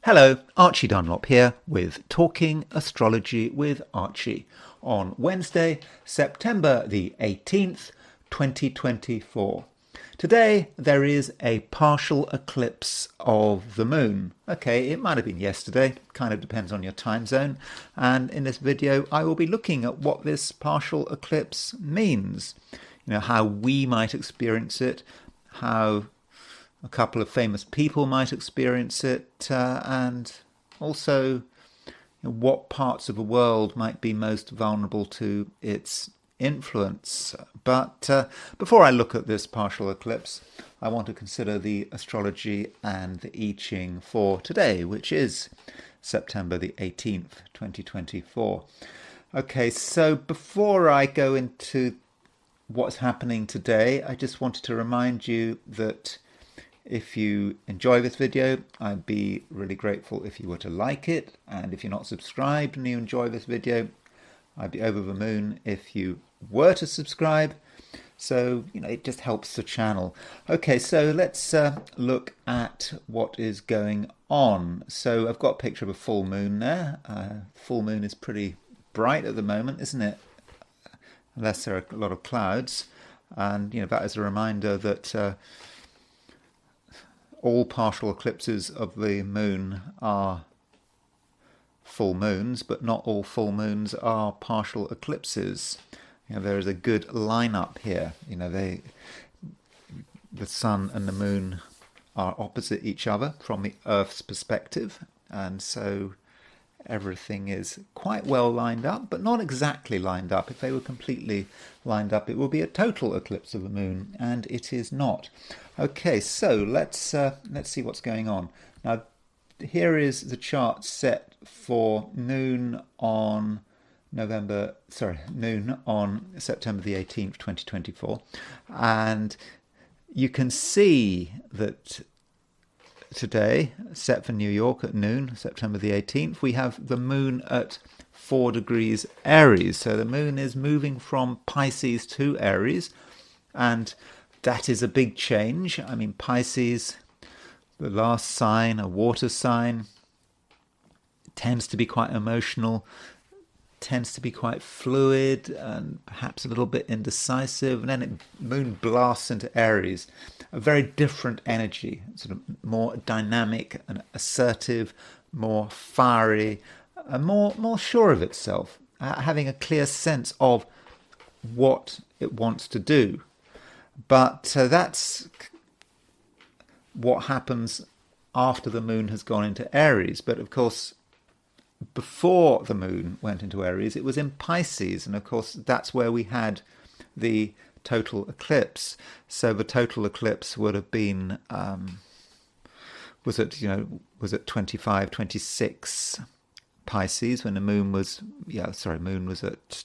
Hello, Archie Dunlop here with Talking Astrology with Archie on Wednesday, September the 18th, 2024. Today there is a partial eclipse of the moon. Okay, it might have been yesterday, kind of depends on your time zone. And in this video I will be looking at what this partial eclipse means. How we might experience it, how a couple of famous people might experience it, and also what parts of the world might be most vulnerable to its influence. But before I look at this partial eclipse, I want to consider the astrology and the I Ching for today, which is September the 18th, 2024. Okay, so before I go into what's happening today, I just wanted to remind you that if you enjoy this video, I'd be really grateful if you were to like it. And if you're not subscribed and you enjoy this video, I'd be over the moon if you were to subscribe. So, it just helps the channel. Okay, so let's look at what is going on. So I've got a picture of a full moon there. Full moon is pretty bright at the moment, isn't it? Unless there are a lot of clouds. And, that is a reminder that all partial eclipses of the moon are full moons, but not all full moons are partial eclipses. There is a good lineup here. The sun and the moon are opposite each other from the Earth's perspective, and so everything is quite well lined up, but not exactly lined up. If they were completely lined up, it would be a total eclipse of the moon, and it is not. Okay, so let's see what's going on. Now, here is the chart set for noon on September the 18th, 2024, and you can see that today, set for New York at noon, September the 18th, we have the moon at 4 degrees Aries. So the moon is moving from Pisces to Aries, and that is a big change. I mean, Pisces, the last sign, a water sign, tends to be quite emotional, tends to be quite fluid and perhaps a little bit indecisive, and then moon blasts into Aries, a very different energy, sort of more dynamic and assertive, more fiery, and more sure of itself, having a clear sense of what it wants to do. But that's what happens after the moon has gone into Aries. But of course, before the moon went into Aries, it was in Pisces, and of course that's where we had the total eclipse. So the total eclipse would have been was it 25, 26 Pisces when the moon was moon was at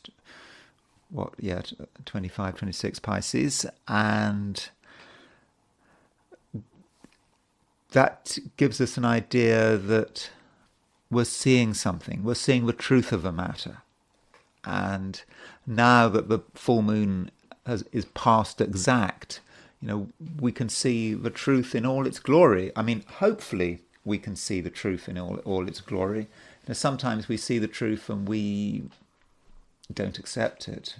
25, 26 Pisces, and that gives us an idea that we're seeing something. We're seeing the truth of the matter. And now that the full moon is past exact, we can see the truth in all its glory. I mean, hopefully we can see the truth in all its glory. Sometimes we see the truth and we don't accept it.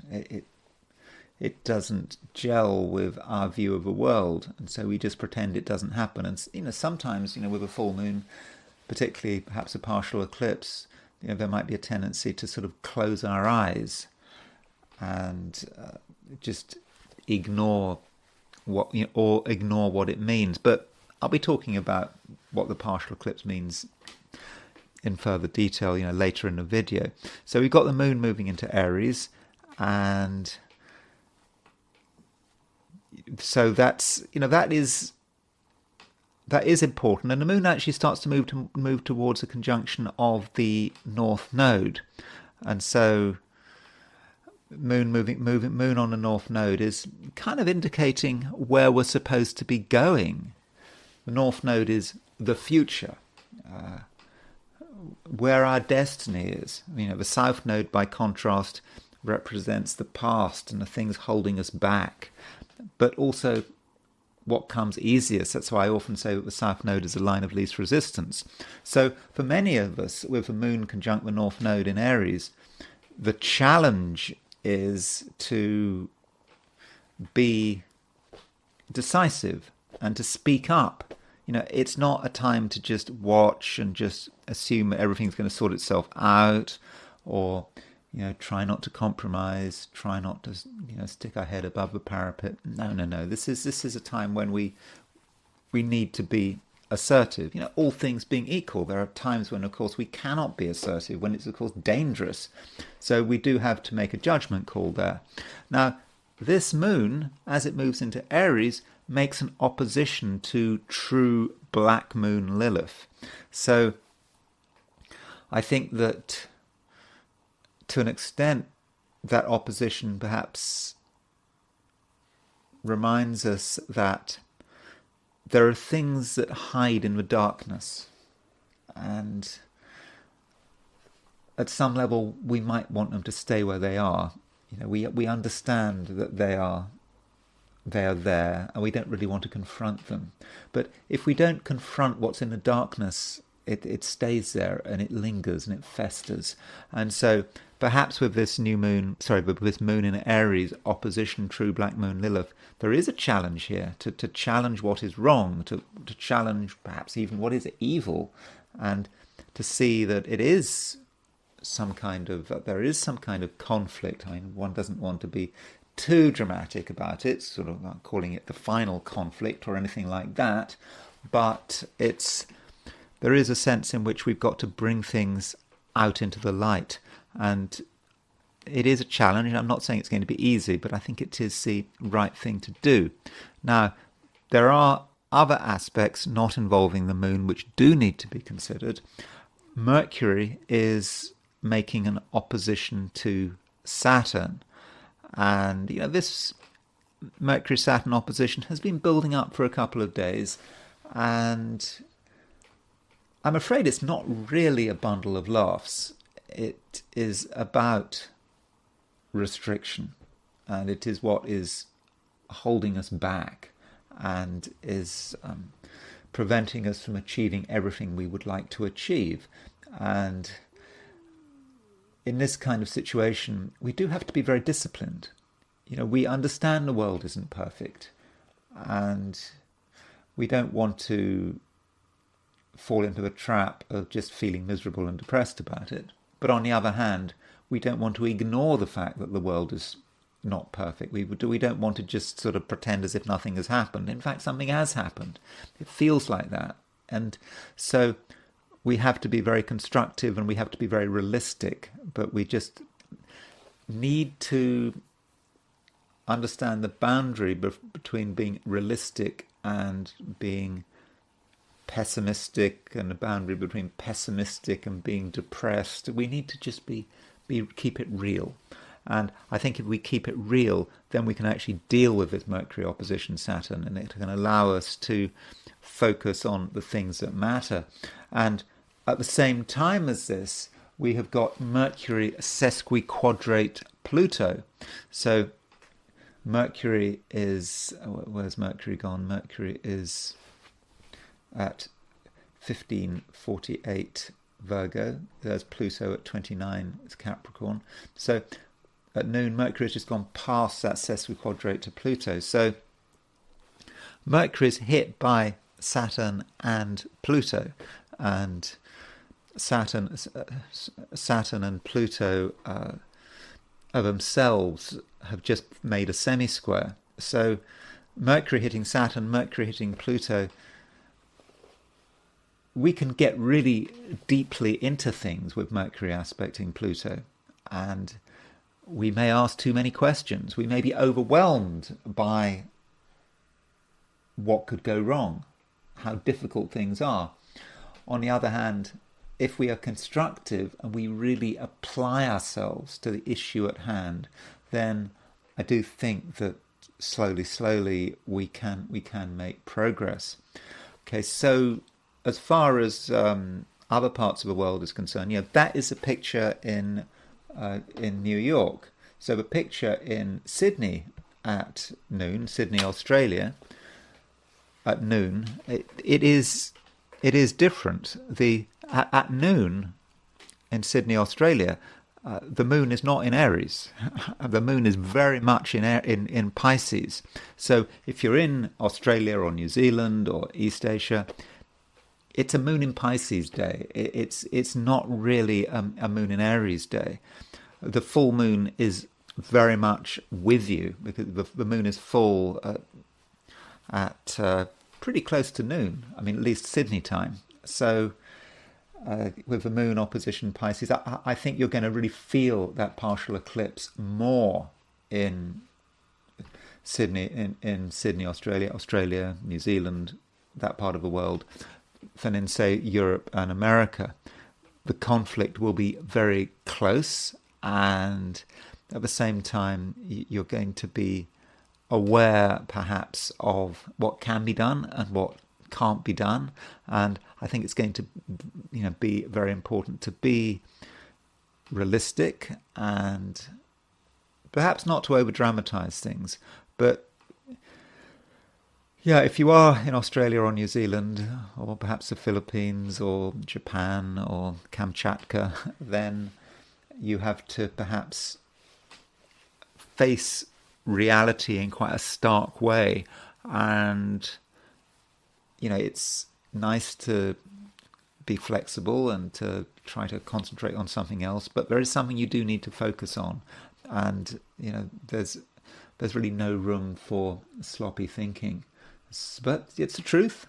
It doesn't gel with our view of the world, and so we just pretend it doesn't happen. And sometimes with a full moon, particularly perhaps a partial eclipse, there might be a tendency to sort of close our eyes and just ignore what it means. But I'll be talking about what the partial eclipse means in further detail, later in the video. So we've got the moon moving into Aries, and so that's that is important. And the moon actually starts to move towards a conjunction of the North Node, and so moon on the North Node is kind of indicating where we're supposed to be going. The North Node is the future. Where our destiny is. The South Node, by contrast, represents the past and the things holding us back. But also what comes easiest. That's why I often say that the South Node is the line of least resistance. So for many of us, with the Moon conjunct the North Node in Aries, the challenge is to be decisive and to speak up. It's not a time to just watch and just assume that everything's going to sort itself out, or try not to compromise, try not to stick our head above the parapet. No. This is a time when we need to be assertive. All things being equal, there are times when, of course, we cannot be assertive, when it's, of course, dangerous. So we do have to make a judgment call there. Now, this moon, as it moves into Aries, makes an opposition to true black moon Lilith. So I think that to an extent that opposition perhaps reminds us that there are things that hide in the darkness, and at some level we might want them to stay where they are. We understand that they are there, and we don't really want to confront them. But if we don't confront what's in the darkness, it stays there and it lingers and it festers. And so perhaps with this with this moon in Aries opposition true black moon Lilith, there is a challenge here to challenge what is wrong, to challenge perhaps even what is evil, and to see that it is there is some kind of conflict. I mean, one doesn't want to be too dramatic about it, sort of not calling it the final conflict or anything like that, but there is a sense in which we've got to bring things out into the light, and it is a challenge. I'm not saying it's going to be easy, but I think it is the right thing to do. Now, there are other aspects not involving the moon which do need to be considered. Mercury is making an opposition to Saturn, and this Mercury-Saturn opposition has been building up for a couple of days, and I'm afraid it's not really a bundle of laughs. It is about restriction, and it is what is holding us back and is preventing us from achieving everything we would like to achieve. And in this kind of situation, we do have to be very disciplined. We understand the world isn't perfect, and we don't want to fall into the trap of just feeling miserable and depressed about it. But on the other hand, we don't want to ignore the fact that the world is not perfect. We don't want to just sort of pretend as if nothing has happened. In fact, something has happened. It feels like that. And so we have to be very constructive and we have to be very realistic, but we just need to understand the boundary between being realistic and being pessimistic, and the boundary between pessimistic and being depressed. We need to just keep it real. And I think if we keep it real, then we can actually deal with this Mercury opposition Saturn, and it can allow us to focus on the things that matter. And at the same time as this, we have got Mercury sesquiquadrate Pluto. So Mercury is, where's Mercury gone? Mercury is at 1548 Virgo. There's Pluto at 29, it's Capricorn. So at noon, Mercury has just gone past that sesquiquadrate to Pluto. So Mercury is hit by Saturn and Pluto, and Saturn and Pluto themselves have just made a semi-square. So Mercury hitting Saturn, Mercury hitting Pluto, we can get really deeply into things with Mercury aspecting Pluto, and we may ask too many questions. We may be overwhelmed by what could go wrong, how difficult things are. On the other hand, if we are constructive and we really apply ourselves to the issue at hand, then I do think that slowly we can make progress. Okay, so as far as other parts of the world is concerned, that is a picture in New York. So the picture in Sydney at noon, Sydney, Australia, at noon, it is different. At noon in Sydney, Australia, the moon is not in Aries. The moon is very much in Pisces. So if you're in Australia or New Zealand or East Asia, it's a moon in Pisces day. It's not really a moon in Aries day. The full moon is very much with you because the moon is full at pretty close to noon. I mean, at least Sydney time. So with the moon opposition Pisces, I think you're going to really feel that partial eclipse more in Sydney, in Sydney, Australia, New Zealand, that part of the world, than in, say, Europe and America. The conflict will be very close, and at the same time, you're going to be aware, perhaps, of what can be done and what can't be done. And I think it's going to, be very important to be realistic and perhaps not to over-dramatize things. But yeah, if you are in Australia or New Zealand, or perhaps the Philippines or Japan or Kamchatka, then you have to perhaps face reality in quite a stark way. And, it's nice to be flexible and to try to concentrate on something else, but there is something you do need to focus on. And, there's really no room for sloppy thinking. But it's the truth.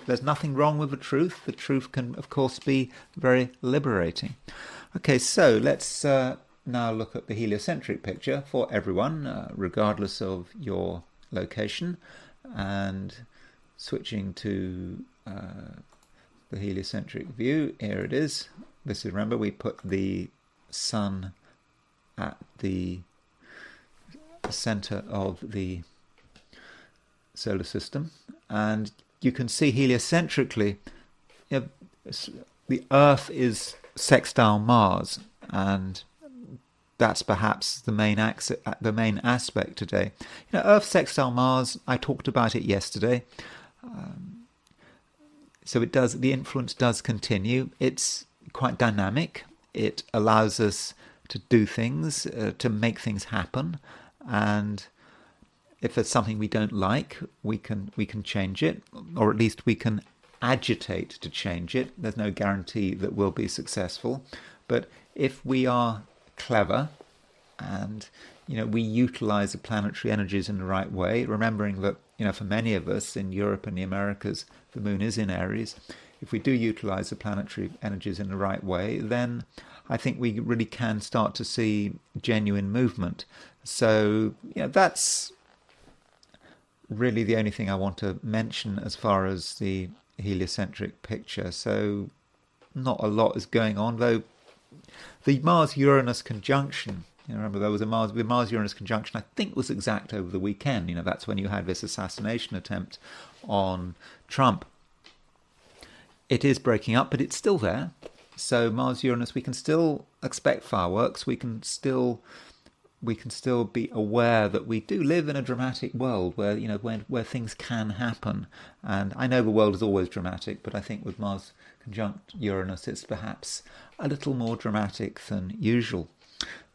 There's nothing wrong with the truth. The truth can, of course, be very liberating. Okay, so let's now look at the heliocentric picture for everyone, regardless of your location. And switching to the heliocentric view, here it is. This is, remember, we put the sun at the center of the solar system, and you can see heliocentrically, the Earth is sextile Mars, and that's perhaps the main aspect today. Earth sextile Mars, I talked about it yesterday. So the influence does continue. It's quite dynamic. It allows us to do things, to make things happen, and if there's something we don't like, we can change it, or at least we can agitate to change it. There's no guarantee that we'll be successful, but if we are clever and we utilize the planetary energies in the right way, remembering that for many of us in Europe and the Americas, the moon is in Aries. If we do utilize the planetary energies in the right way, then I think we really can start to see genuine movement. So that's really the only thing I want to mention as far as the heliocentric picture. So not a lot is going on, though the Mars-Uranus conjunction, remember there was a Mars-Uranus conjunction, I think was exact over the weekend. That's when you had this assassination attempt on Trump. It is breaking up, but it's still there. So Mars-Uranus, we can still expect fireworks. We can still be aware that we do live in a dramatic world where where things can happen. And I know the world is always dramatic, but I think with Mars conjunct Uranus, it's perhaps a little more dramatic than usual.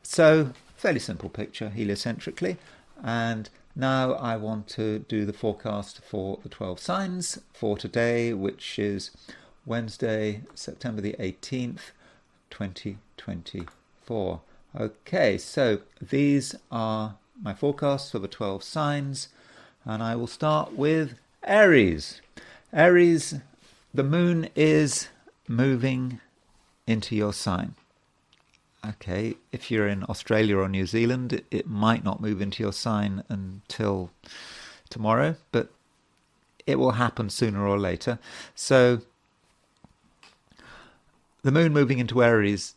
So fairly simple picture heliocentrically. And now I want to do the forecast for the 12 signs for today, which is Wednesday, September the 18th, 2024. Okay, so these are my forecasts for the 12 signs, and I will start with Aries. Aries, the moon is moving into your sign. Okay, if you're in Australia or New Zealand, it might not move into your sign until tomorrow, but it will happen sooner or later. So the moon moving into Aries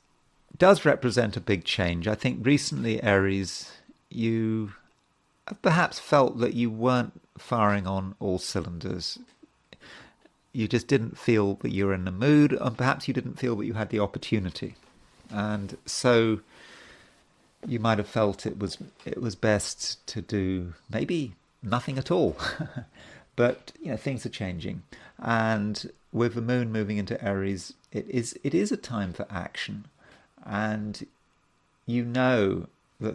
does represent a big change. I think recently, Aries, you have perhaps felt that you weren't firing on all cylinders. You just didn't feel that you were in the mood, and perhaps you didn't feel that you had the opportunity. And so you might have felt it was best to do maybe nothing at all. But things are changing, and with the moon moving into Aries, it is a time for action, and that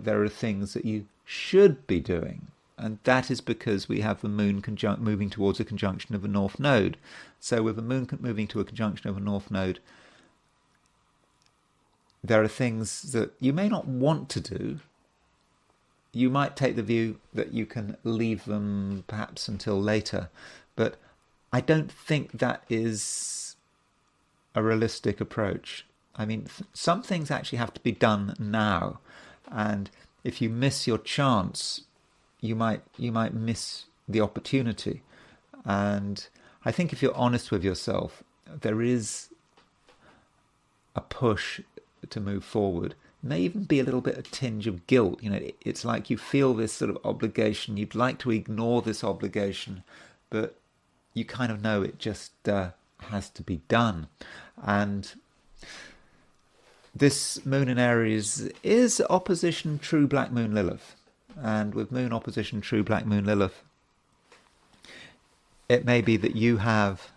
there are things that you should be doing, and that is because we have the moon moving towards a conjunction of a north node. So with the moon moving to a conjunction of a north node, there are things that you may not want to do. You might take the view that you can leave them perhaps until later, but I don't think that is a realistic approach. I mean, some things actually have to be done now, and if you miss your chance, you might miss the opportunity. And I think if you're honest with yourself, there is a push to move forward. May even be a little bit of tinge of guilt. It's like you feel this sort of obligation. You'd like to ignore this obligation, but you kind of know it just has to be done. And this moon in Aries is opposition true black moon Lilith. And with moon opposition true black moon Lilith, it may be that you have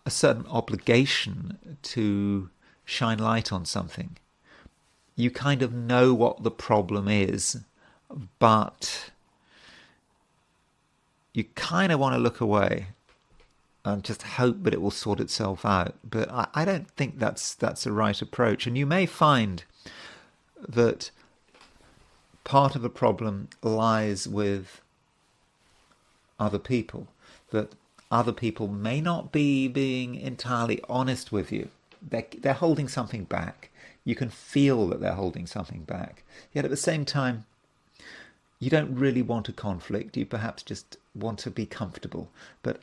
a certain obligation to shine light on something. You kind of know what the problem is, but you kind of want to look away and just hope that it will sort itself out. But I don't think that's the right approach. And you may find that part of the problem lies with other people, that other people may not be being entirely honest with you. They're holding something back. You can feel that they're holding something back. Yet at the same time, you don't really want a conflict. You perhaps just want to be comfortable. But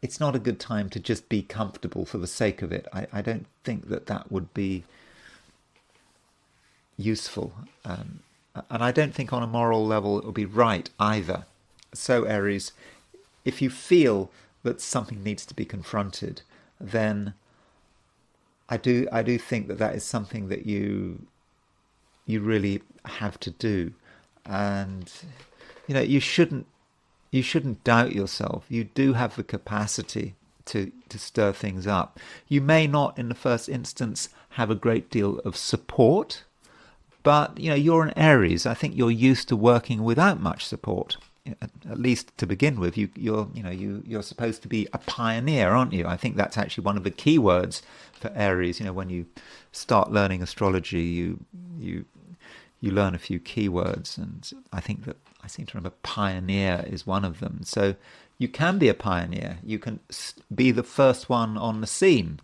it's not a good time to just be comfortable for the sake of it. I don't think that would be useful. And I don't think on a moral level it would be right either. So Aries, if you feel that something needs to be confronted, then I do think that is something that you really have to do. And you shouldn't doubt yourself. You do have the capacity to stir things up. You may not in the first instance have a great deal of support, but you're an Aries. I think you're used to working without much support. At least to begin with, you're supposed to be a pioneer, aren't you? I think that's actually one of the key words for Aries. When you start learning astrology, you learn a few key words, and I think that I seem to remember pioneer is one of them. So you can be a pioneer. You can be the first one on the scene,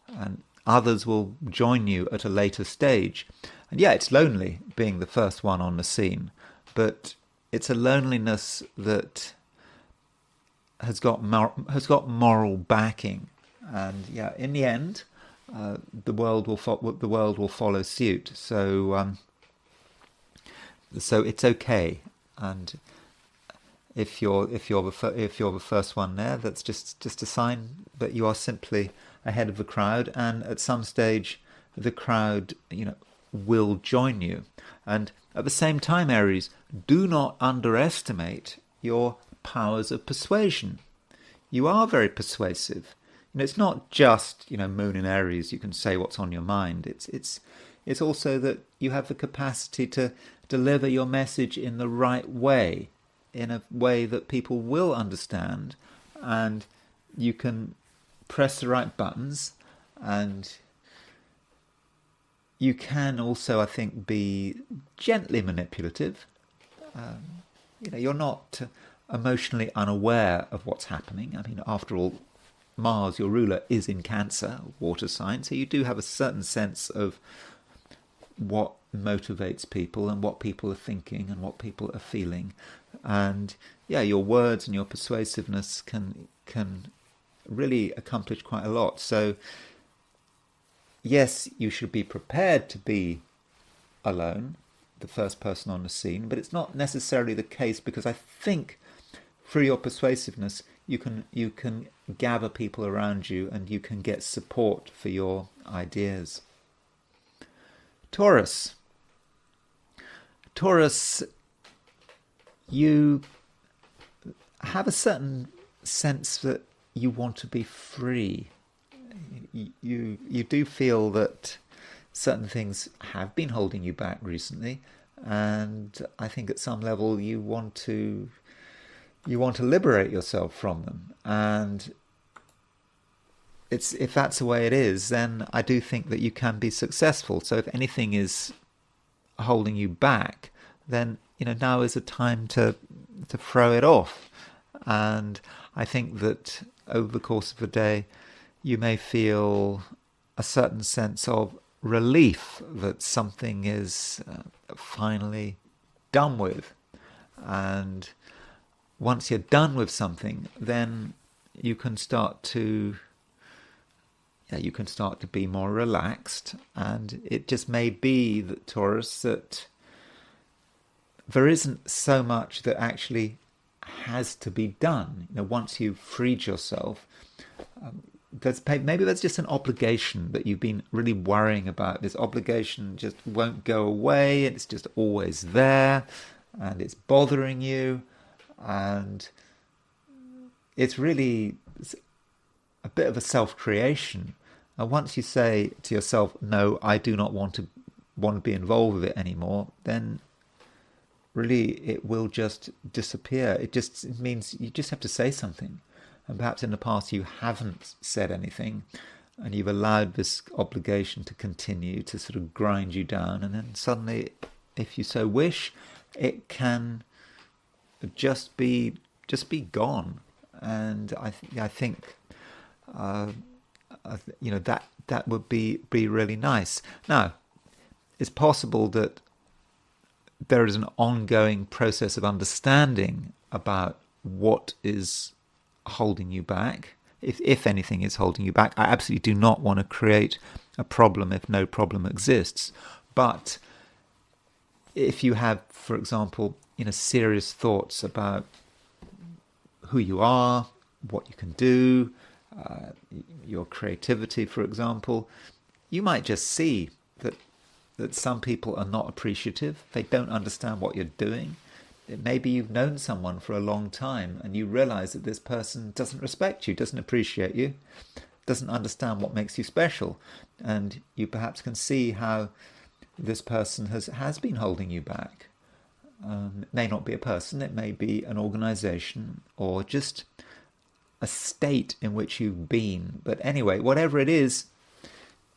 and others will join you at a later stage. And yeah, it's lonely being the first one on the scene, but it's a loneliness that has got moral backing, and yeah, in the end, the world will follow suit. So it's okay, and if you're the first one there, that's just a sign that you are simply ahead of the crowd, and at some stage, the crowd will join you. And at the same time, Aries, do not underestimate your powers of persuasion. You are very persuasive. It's not just moon in Aries. You can say what's on your mind. It's also that you have the capacity to deliver your message in the right way, in a way that people will understand, and you can press the right buttons, and you can also, I think, be gently manipulative. You're not emotionally unaware of what's happening. I mean, after all, Mars, your ruler, is in Cancer, water sign, so you do have a certain sense of what motivates people and what people are thinking and what people are feeling. And yeah, your words and your persuasiveness can really accomplish quite a lot. So yes, you should be prepared to be alone, the first person on the scene, but it's not necessarily the case, because I think through your persuasiveness you can gather people around you and you can get support for your ideas. Taurus, you have a certain sense that you want to be free. You do feel that certain things have been holding you back recently, and I think at some level you want to liberate yourself from them. And if that's the way it is, then I do think that you can be successful. So if anything is holding you back, then now is a time to throw it off. And I think that over the course of a day, you may feel a certain sense of relief that something is finally done with. And once you're done with something, then you can start to be more relaxed. And it just may be that, Taurus, that there isn't so much that actually has to be done. Once you've freed yourself, maybe there's just an obligation that you've been really worrying about. This obligation just won't go away, and it's just always there, and it's bothering you, and it's really a bit of a self-creation. And once you say to yourself, no, I do not want to be involved with it anymore, then really it will just disappear. It means you just have to say something. And perhaps in the past you haven't said anything, and you've allowed this obligation to continue to sort of grind you down, and then suddenly, if you so wish, it can just be gone. And I think that would be really nice. Now, it's possible that there is an ongoing process of understanding about what is holding you back, if anything is holding you back. I absolutely do not want to create a problem if no problem exists. But if you have, for example, serious thoughts about who you are, what you can do, your creativity, for example, you might just see that some people are not appreciative. They don't understand what you're doing. Maybe you've known someone for a long time and you realize that this person doesn't respect you, doesn't appreciate you, doesn't understand what makes you special. And you perhaps can see how this person has been holding you back. It may not be a person, it may be an organization or just a state in which you've been. But anyway, whatever it is,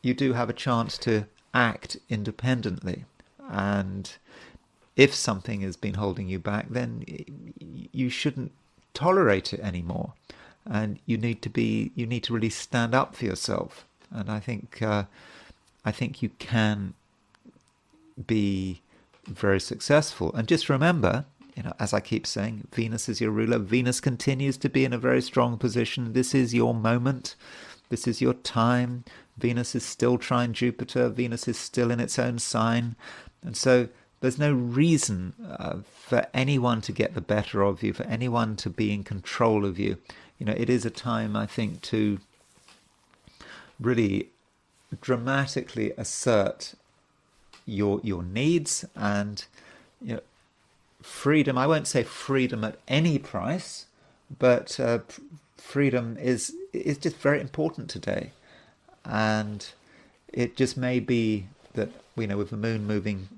you do have a chance to act independently. And if something has been holding you back, then you shouldn't tolerate it anymore. And you need to really stand up for yourself. And I think you can be very successful. And just remember, as I keep saying, Venus is your ruler. Venus continues to be in a very strong position. This is your moment. This is your time. Venus is still trine Jupiter. Venus is still in its own sign. And so there's no reason for anyone to get the better of you, for anyone to be in control of you. It is a time, I think, to really dramatically assert your needs and freedom. I won't say freedom at any price, but freedom is just very important today. And it just may be that with the moon moving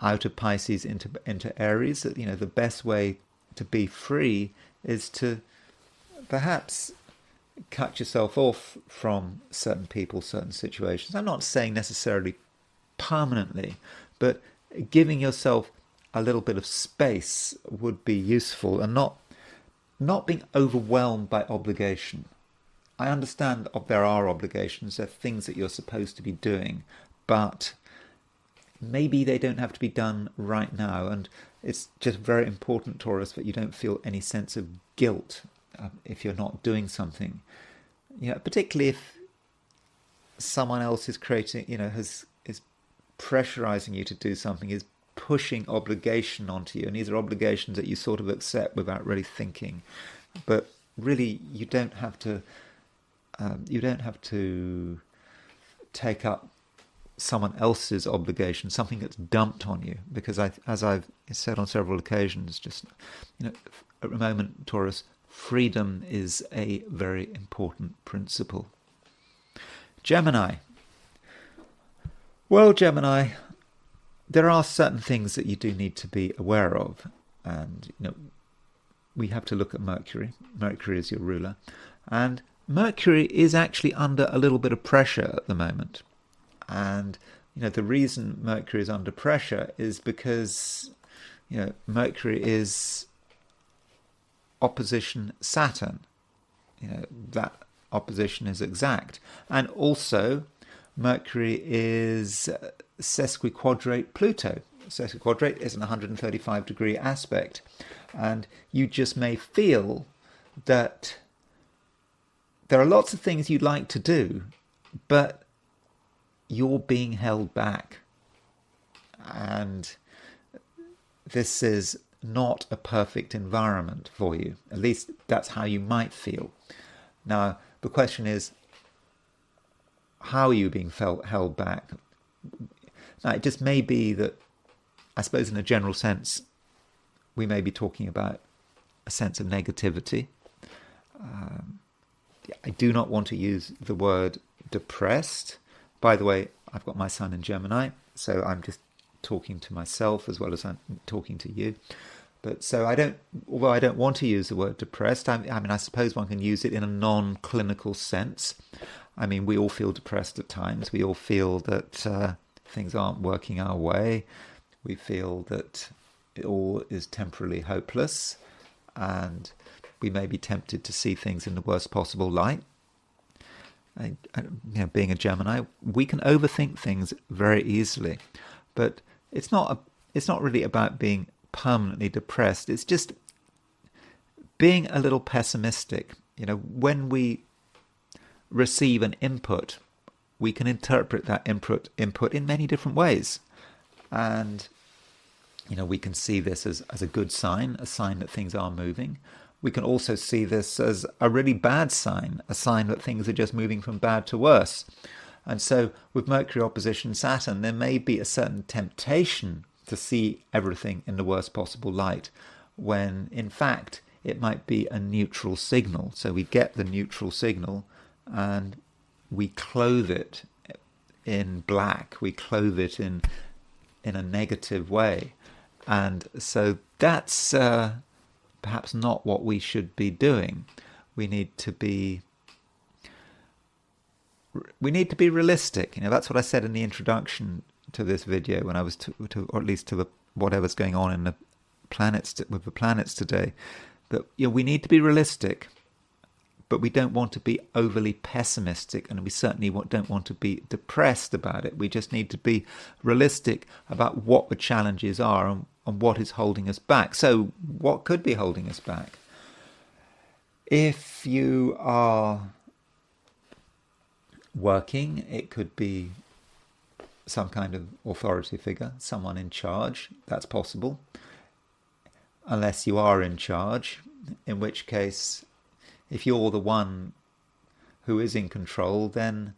out of Pisces into Aries, that the best way to be free is to perhaps cut yourself off from certain people, certain situations. I'm not saying necessarily permanently, but giving yourself a little bit of space would be useful, and not being overwhelmed by obligation. I understand there are obligations, there are things that you're supposed to be doing, but maybe they don't have to be done right now. And it's just very important, Taurus, that you don't feel any sense of guilt if you're not doing something. Particularly if someone else is creating, is pressurizing you to do something, is pushing obligation onto you, and these are obligations that you sort of accept without really thinking. But really, you don't have to take up someone else's obligation, something that's dumped on you. Because as I've said on several occasions, just, at the moment, Taurus, freedom is a very important principle. Gemini. Well, Gemini, there are certain things that you do need to be aware of. And, we have to look at Mercury. Mercury is your ruler. And Mercury is actually under a little bit of pressure at the moment. And, the reason Mercury is under pressure is because, Mercury is opposition Saturn. That opposition is exact. And also, Mercury is sesquiquadrate Pluto. Sesquiquadrate is an 135-degree aspect. And you just may feel that there are lots of things you'd like to do, but you're being held back. And this is not a perfect environment for you. At least that's how you might feel. Now, the question is, how are you being held back? Now, it just may be that, I suppose in a general sense, we may be talking about a sense of negativity. I do not want to use the word depressed. By the way, I've got my sun in Gemini, so I'm just talking to myself as well as I'm talking to you. But so although I don't want to use the word depressed, I suppose one can use it in a non-clinical sense. We all feel depressed at times. We all feel that things aren't working our way. We feel that it all is temporarily hopeless, and we may be tempted to see things in the worst possible light. Being a Gemini, we can overthink things very easily, but it's not really about being permanently depressed. It's just being a little pessimistic. When we receive an input, we can interpret that input in many different ways, and we can see this as a good sign, a sign that things are moving. We can also see this as a really bad sign, a sign that things are just moving from bad to worse. And so with Mercury opposition Saturn, there may be a certain temptation to see everything in the worst possible light, when in fact it might be a neutral signal. So we get the neutral signal and we clothe it in black, we clothe it in a negative way. And so that's perhaps not what we should be doing. We need to be realistic. That's what I said in the introduction to this video when I was or at least to whatever's going on in the planets with the planets today. That we need to be realistic, but we don't want to be overly pessimistic, and we certainly don't want to be depressed about it. We just need to be realistic about what the challenges are and what is holding us back. So what could be holding us back? If you are working, it could be some kind of authority figure, someone in charge. That's possible. Unless you are in charge, in which case, if you're the one who is in control, then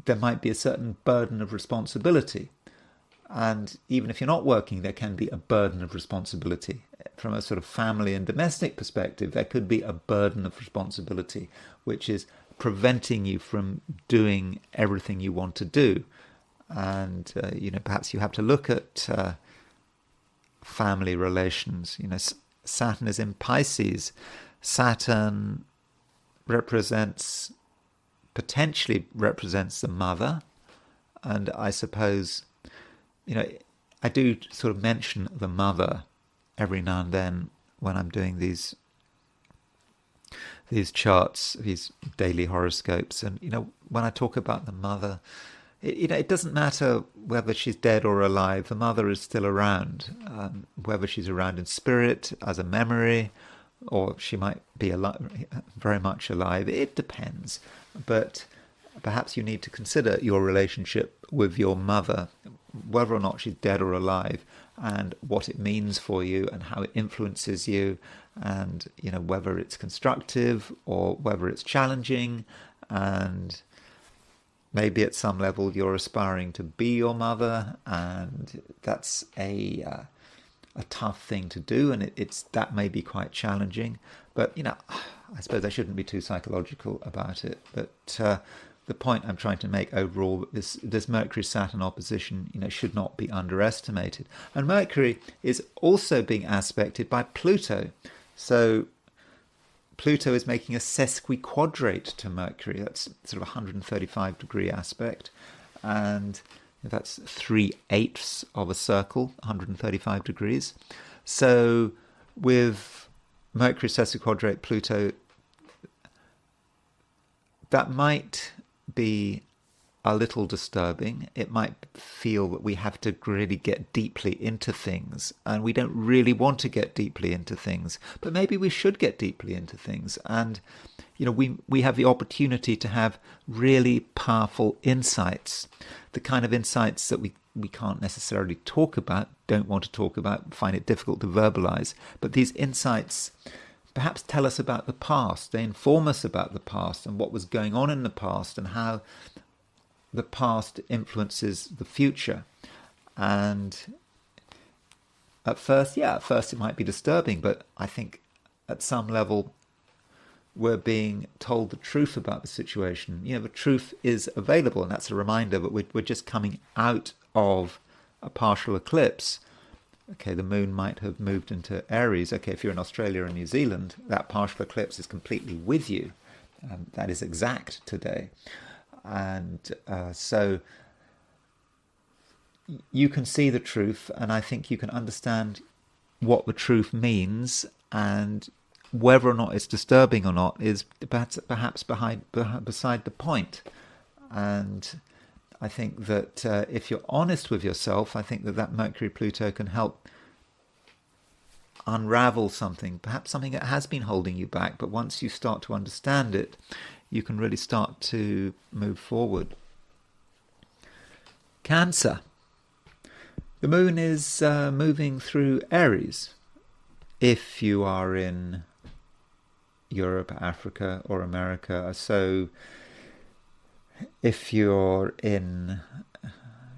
there might be a certain burden of responsibility. And even if you're not working, there can be a burden of responsibility. From a sort of family and domestic perspective, there could be a burden of responsibility, which is preventing you from doing everything you want to do. And, perhaps you have to look at family relations. Saturn is in Pisces. Saturn potentially represents the mother. And I suppose, I do sort of mention the mother every now and then when I'm doing these charts, these daily horoscopes. And, when I talk about the mother, it doesn't matter whether she's dead or alive. The mother is still around, whether she's around in spirit, as a memory, or she might be alive, very much alive. It depends. But perhaps you need to consider your relationship with your mother, whether or not she's dead or alive, and what it means for you and how it influences you, and whether it's constructive or whether it's challenging, and maybe at some level you're aspiring to be your mother, and that's a tough thing to do, and that may be quite challenging. But I suppose I shouldn't be too psychological about it. But the point I'm trying to make overall, this Mercury-Saturn opposition, should not be underestimated. And Mercury is also being aspected by Pluto. So Pluto is making a sesquiquadrate to Mercury. That's sort of a 135-degree aspect. And that's 3/8 of a circle, 135 degrees. So with Mercury sesquiquadrate Pluto, that might be a little disturbing. It might feel that we have to really get deeply into things, and we don't really want to get deeply into things, but maybe we should get deeply into things. And we have the opportunity to have really powerful insights, the kind of insights that we can't necessarily talk about, don't want to talk about, find it difficult to verbalize. But these insights perhaps tell us about the past. They inform us about the past and what was going on in the past and how the past influences the future. And at first it might be disturbing, but I think at some level we're being told the truth about the situation. The truth is available, and that's a reminder that we're just coming out of a partial eclipse. Okay, the moon might have moved into Aries. Okay, if you're in Australia or New Zealand, that partial eclipse is completely with you. That is exact today. And so you can see the truth, and I think you can understand what the truth means, and whether or not it's disturbing or not is perhaps beside the point. And I think that if you're honest with yourself, I think that Mercury-Pluto can help unravel something, perhaps something that has been holding you back. But once you start to understand it, you can really start to move forward. Cancer. The moon is moving through Aries. If you are in Europe, Africa, or America, so if you're in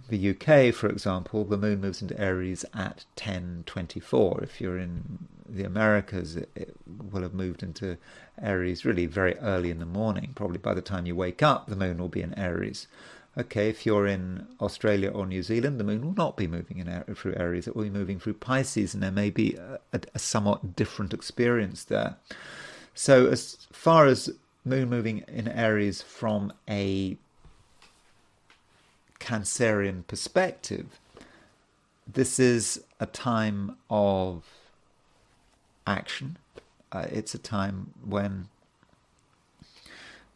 the UK, for example, the moon moves into Aries at 10:24. If you're in the Americas, it will have moved into Aries really very early in the morning. Probably by the time you wake up, the moon will be in Aries. Okay, if you're in Australia or New Zealand, the moon will not be moving through Aries. It will be moving through Pisces, and there may be a somewhat different experience there. So as far as moon moving in Aries from a Cancerian perspective, this is a time of action. It's a time when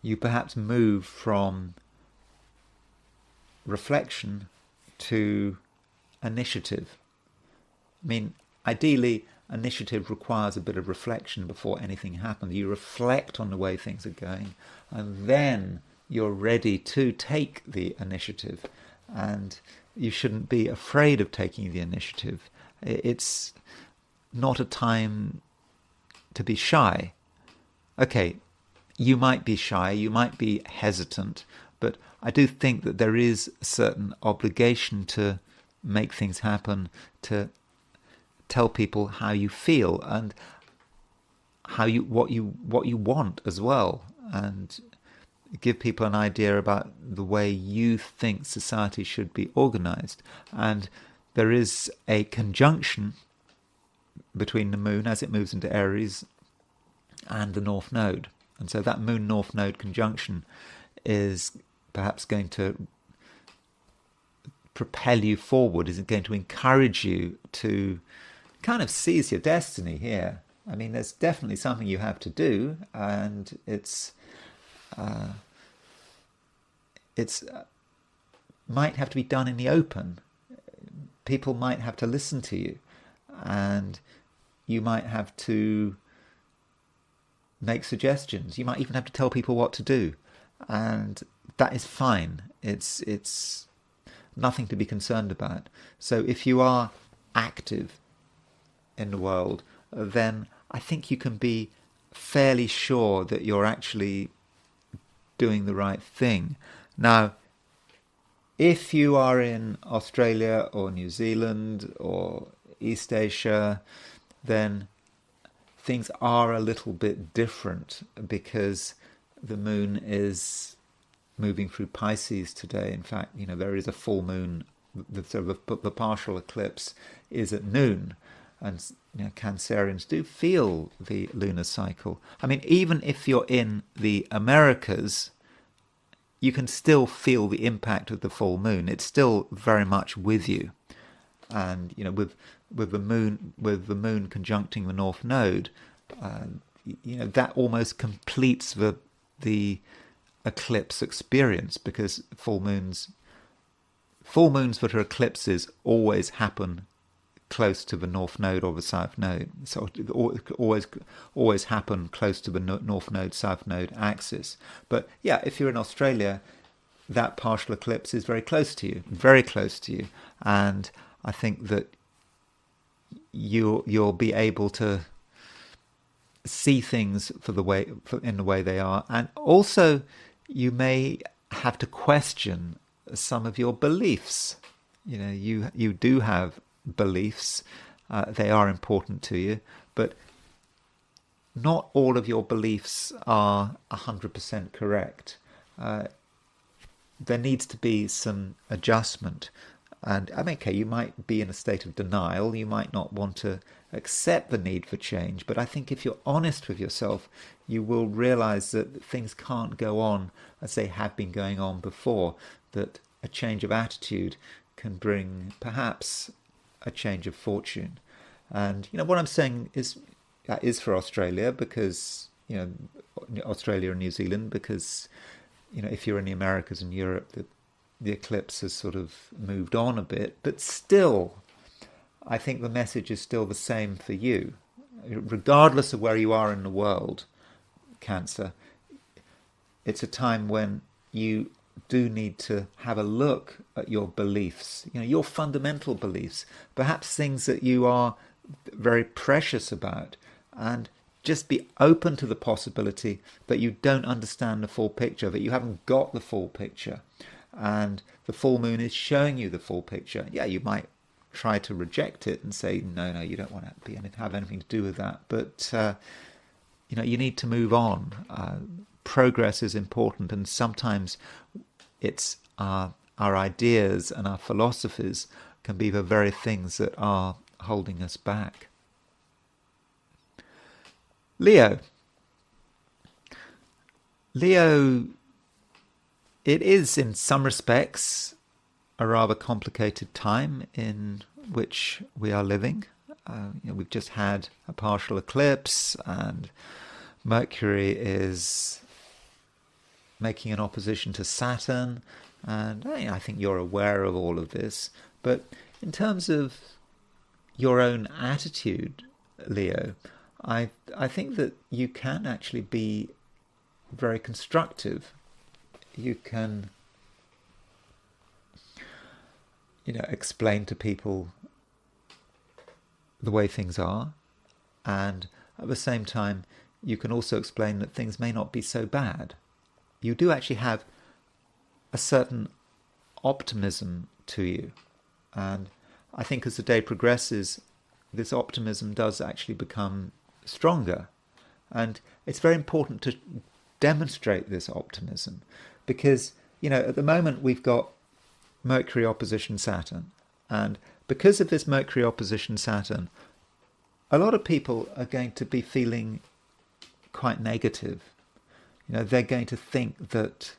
you perhaps move from reflection to initiative. I mean, ideally, initiative requires a bit of reflection before anything happens. You reflect on the way things are going, and then you're ready to take the initiative. And you shouldn't be afraid of taking the initiative. It's not a time to be shy. Okay, you might be shy, you might be hesitant, but I do think that there is a certain obligation to make things happen, to tell people how you feel and what you want as well, and give people an idea about the way you think society should be organized. And there is a conjunction between the moon as it moves into Aries and the North Node. And so that moon North Node conjunction is perhaps going to propel you forward, is going to encourage you to kind of seize your destiny here. I mean, there's definitely something you have to do, and it's might have to be done in the open. People might have to listen to you, and you might have to make suggestions. You might even have to tell people what to do, and that is fine. It's nothing to be concerned about. So if you are active in the world, then I think you can be fairly sure that you're actually doing the right thing. Now, if you are in Australia or New Zealand or East Asia, then things are a little bit different because the moon is moving through Pisces today. In fact, there is a full moon. The partial eclipse is at noon, and Cancerians do feel the lunar cycle. I mean, even if you're in the Americas, you can still feel the impact of the full moon. It's still very much with you, and with the moon conjuncting the North Node, that almost completes the eclipse experience, because full moons that are eclipses always happen close to the North Node or the South Node. So always happen close to the North Node, South Node axis. But yeah, if you're in Australia, that partial eclipse is very close to you, and I think that you'll be able to see things in the way they are, and also you may have to question some of your beliefs. You do have beliefs, they are important to you, but not all of your beliefs are 100% correct. There needs to be some adjustment. And okay, you might be in a state of denial, you might not want to accept the need for change, but I think if you're honest with yourself, you will realize that things can't go on as they have been going on before, that a change of attitude can bring perhaps a change of fortune. And what I'm saying is for Australia, because Australia and New Zealand, because if you're in the Americas and Europe, the eclipse has sort of moved on a bit, but still, I think the message is still the same for you. Regardless of where you are in the world, Cancer, it's a time when you do need to have a look at your beliefs, your fundamental beliefs, perhaps things that you are very precious about, and just be open to the possibility that you don't understand the full picture, that you haven't got the full picture. And the full moon is showing you the full picture. Yeah, you might try to reject it and say, no, you don't want to have anything to do with that. But, you need to move on. Progress is important, and sometimes it's our ideas and our philosophies can be the very things that are holding us back. Leo, it is in some respects a rather complicated time in which we are living. We've just had a partial eclipse, and Mercury is making an opposition to Saturn, and I think you're aware of all of this. But in terms of your own attitude, Leo, I think that you can actually be very constructive. You can, explain to people the way things are, and at the same time, you can also explain that things may not be so bad. You do actually have a certain optimism to you, and I think as the day progresses, this optimism does actually become stronger, and it's very important to demonstrate this optimism, because at the moment we've got Mercury opposition Saturn, and because of this Mercury opposition Saturn, a lot of people are going to be feeling quite negative. They're going to think that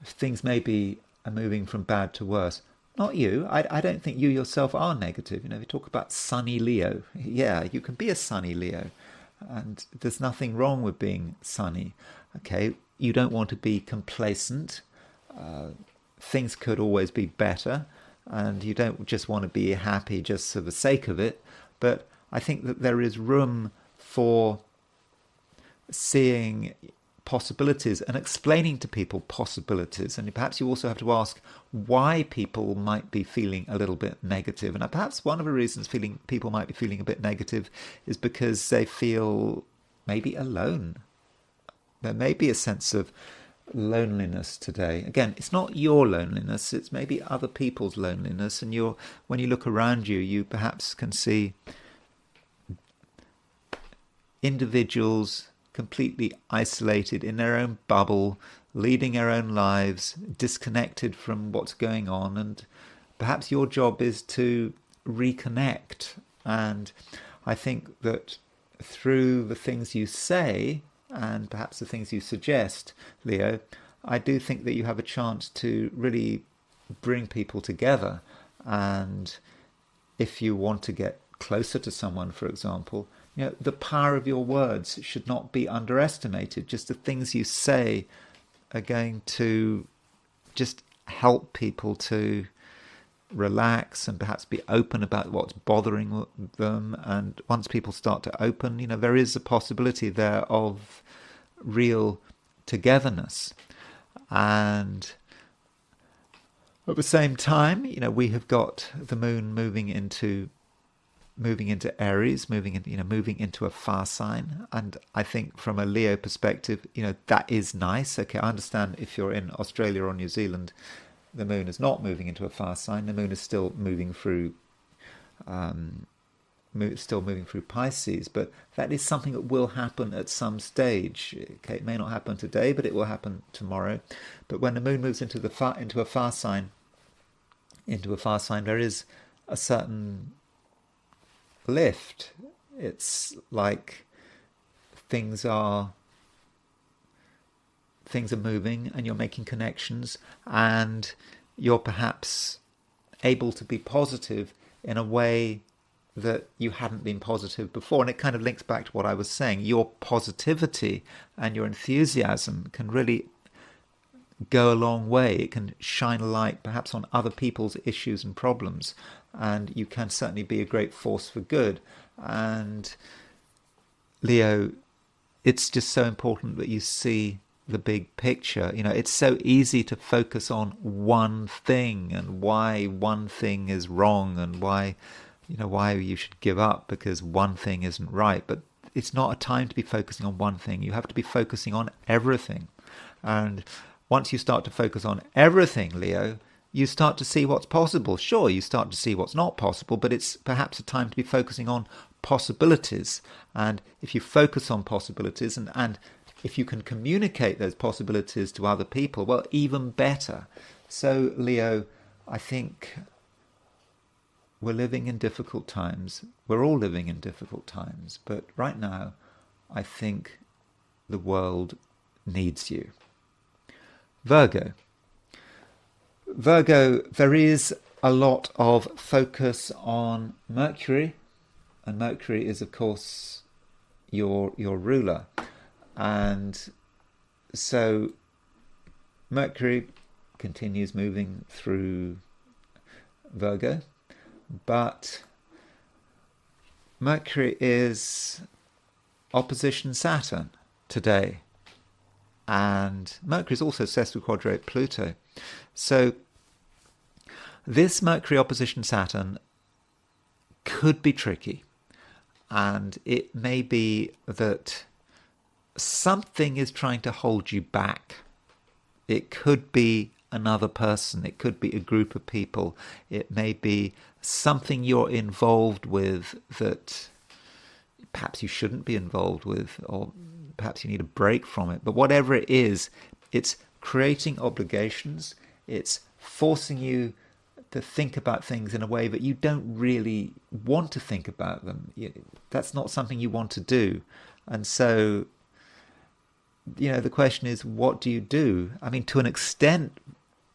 things maybe are moving from bad to worse. Not you. I don't think you yourself are negative. You talk about sunny Leo. Yeah, you can be a sunny Leo, and there's nothing wrong with being sunny. Okay, you don't want to be complacent. Things could always be better, and you don't just want to be happy just for the sake of it. But I think that there is room for seeing possibilities and explaining to people possibilities, and perhaps you also have to ask why people might be feeling a little bit negative. And perhaps one of the reasons people might be feeling a bit negative is because they feel maybe alone. There may be a sense of loneliness today. Again, it's not your loneliness, it's maybe other people's loneliness. And when you look around you, you perhaps can see individuals completely isolated in their own bubble, leading their own lives, disconnected from what's going on. And perhaps your job is to reconnect. And I think that through the things you say, and perhaps the things you suggest, Leo, I do think that you have a chance to really bring people together. And if you want to get closer to someone, for example, the power of your words should not be underestimated. Just the things you say are going to just help people to relax and perhaps be open about what's bothering them. And once people start to open, there is a possibility there of real togetherness. And at the same time, we have got the moon moving into Aries, moving into a fire sign. And I think from a Leo perspective, that is nice. Okay, I understand if you're in Australia or New Zealand, the moon is not moving into a fire sign. The moon is still moving through Pisces, but that is something that will happen at some stage. Okay, it may not happen today, but it will happen tomorrow. But when the moon moves into a fire sign, there is a certain lift. It's like things are moving and you're making connections, and you're perhaps able to be positive in a way that you hadn't been positive before. And it kind of links back to what I was saying. Your positivity and your enthusiasm can really go a long way. It can shine a light perhaps on other people's issues and problems, and you can certainly be a great force for good. And Leo, it's just so important that you see the big picture. It's so easy to focus on one thing and why one thing is wrong and why you should give up because one thing isn't right. But it's not a time to be focusing on one thing. You have to be focusing on everything. And once you start to focus on everything, Leo, you start to see what's possible. Sure, you start to see what's not possible, but it's perhaps a time to be focusing on possibilities. And if you focus on possibilities and if you can communicate those possibilities to other people, well, even better. So, Leo, I think we're living in difficult times. We're all living in difficult times. But right now, I think the world needs you. Virgo, there is a lot of focus on Mercury, and Mercury is, of course, your ruler. And so Mercury continues moving through Virgo, but Mercury is opposition Saturn today. And Mercury is also sesquiquadrate Pluto. So this Mercury opposition Saturn could be tricky. And it may be that something is trying to hold you back. It could be another person. It could be a group of people. It may be something you're involved with that perhaps you shouldn't be involved with, or perhaps you need a break from it. But whatever it is, it's creating obligations. It's forcing you to think about things in a way that you don't really want to think about them. That's not something you want to do. And so, the question is, what do you do? I mean, to an extent,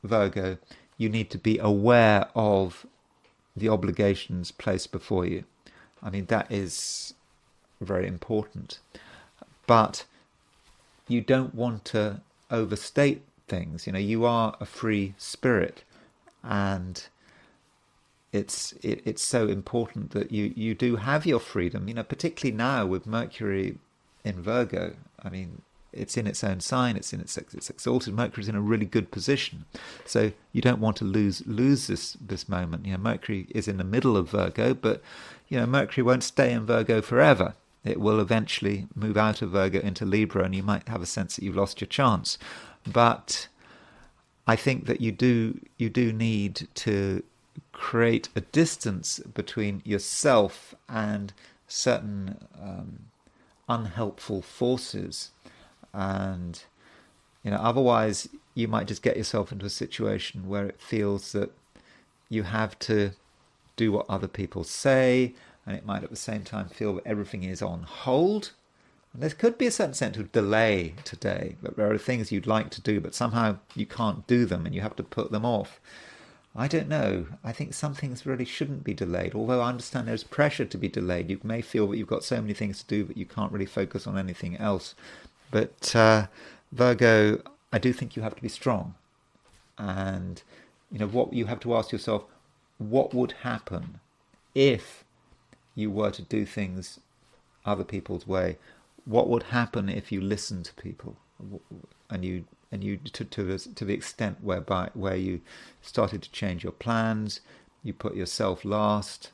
Virgo, you need to be aware of the obligations placed before you. I mean, that is very important. But you don't want to overstate things. You are a free spirit, and it's so important that you do have your freedom. Particularly now with Mercury in Virgo. I mean, it's in its own sign. It's exalted. Mercury's in a really good position, so you don't want to lose this moment. Mercury is in the middle of Virgo, but Mercury won't stay in Virgo forever. It will eventually move out of Virgo into Libra, and you might have a sense that you've lost your chance. But I think that you do need to create a distance between yourself and certain unhelpful forces, and otherwise you might just get yourself into a situation where it feels that you have to do what other people say, and it might at the same time feel that everything is on hold. And there could be a certain sense of delay today, that there are things you'd like to do, but somehow you can't do them and you have to put them off. I don't know. I think some things really shouldn't be delayed, although I understand there's pressure to be delayed. You may feel that you've got so many things to do that you can't really focus on anything else. But Virgo, I do think you have to be strong. And what you have to ask yourself, what would happen if you were to do things other people's way? What would happen if you listened to people, and you to the extent where you started to change your plans, you put yourself last?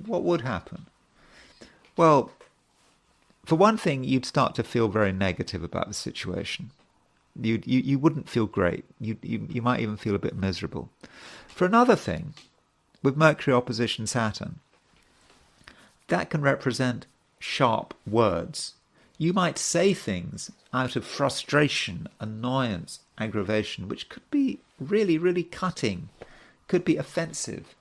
What would happen? Well, for one thing, you'd start to feel very negative about the situation. You wouldn't feel great. You might even feel a bit miserable. For another thing, with Mercury opposition Saturn, that can represent sharp words. You might say things out of frustration, annoyance, aggravation, which could be really, really cutting, could be offensive.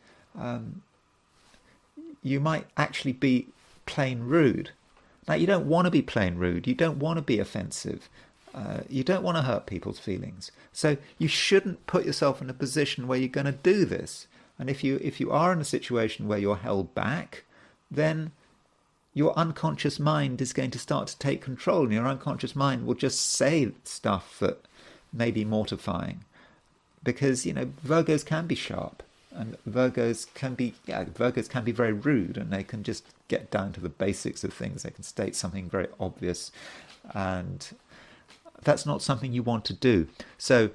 You might actually be plain rude. Now, you don't want to be plain rude. You don't want to be offensive. You don't want to hurt people's feelings. So you shouldn't put yourself in a position where you're going to do this. And if you are in a situation where you're held back, then your unconscious mind is going to start to take control, and your unconscious mind will just say stuff that may be mortifying. Because, Virgos can be sharp, and Virgos can be very rude, and they can just get down to the basics of things. They can state something very obvious, and that's not something you want to do. So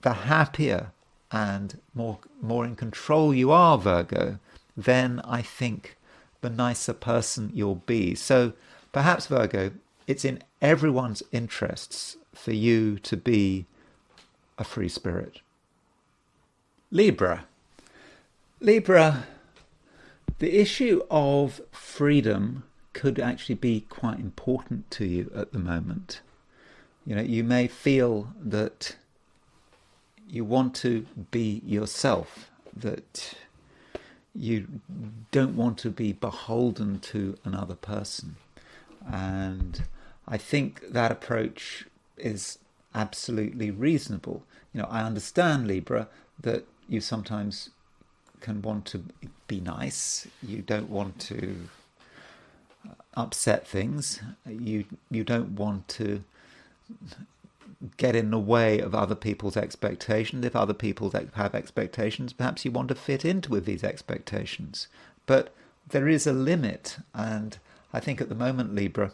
the happier and more in control you are, Virgo, then I think the nicer person you'll be. So perhaps, Virgo, it's in everyone's interests for you to be a free spirit. Libra. Libra, the issue of freedom could actually be quite important to you at the moment. You may feel that you want to be yourself, that you don't want to be beholden to another person. And I think that approach is absolutely reasonable. I understand, Libra, that you sometimes can want to be nice. You don't want to upset things. You don't want to get in the way of other people's expectations. If other people have expectations, perhaps you want to fit into with these expectations. But there is a limit, and I think at the moment, Libra,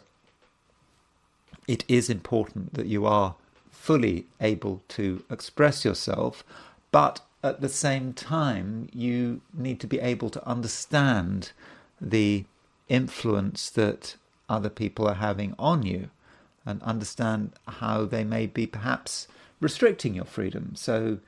it is important that you are fully able to express yourself, but at the same time, you need to be able to understand the influence that other people are having on you, and understand how they may be perhaps restricting your freedom. So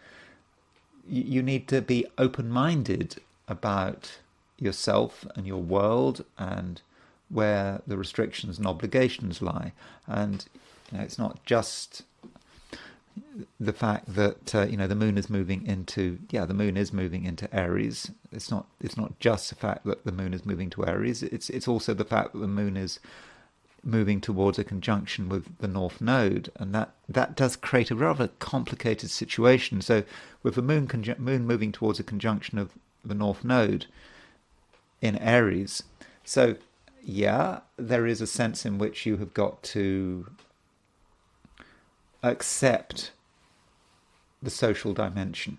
you need to be open-minded about yourself and your world and where the restrictions and obligations lie. And it's not just the fact that the moon is moving into Aries. It's not just the fact that the moon is moving to Aries. It's also the fact that the moon is moving towards a conjunction with the North Node, and that does create a rather complicated situation. So with the moon moving towards a conjunction of the North Node in Aries, so there is a sense in which you have got to accept the social dimension.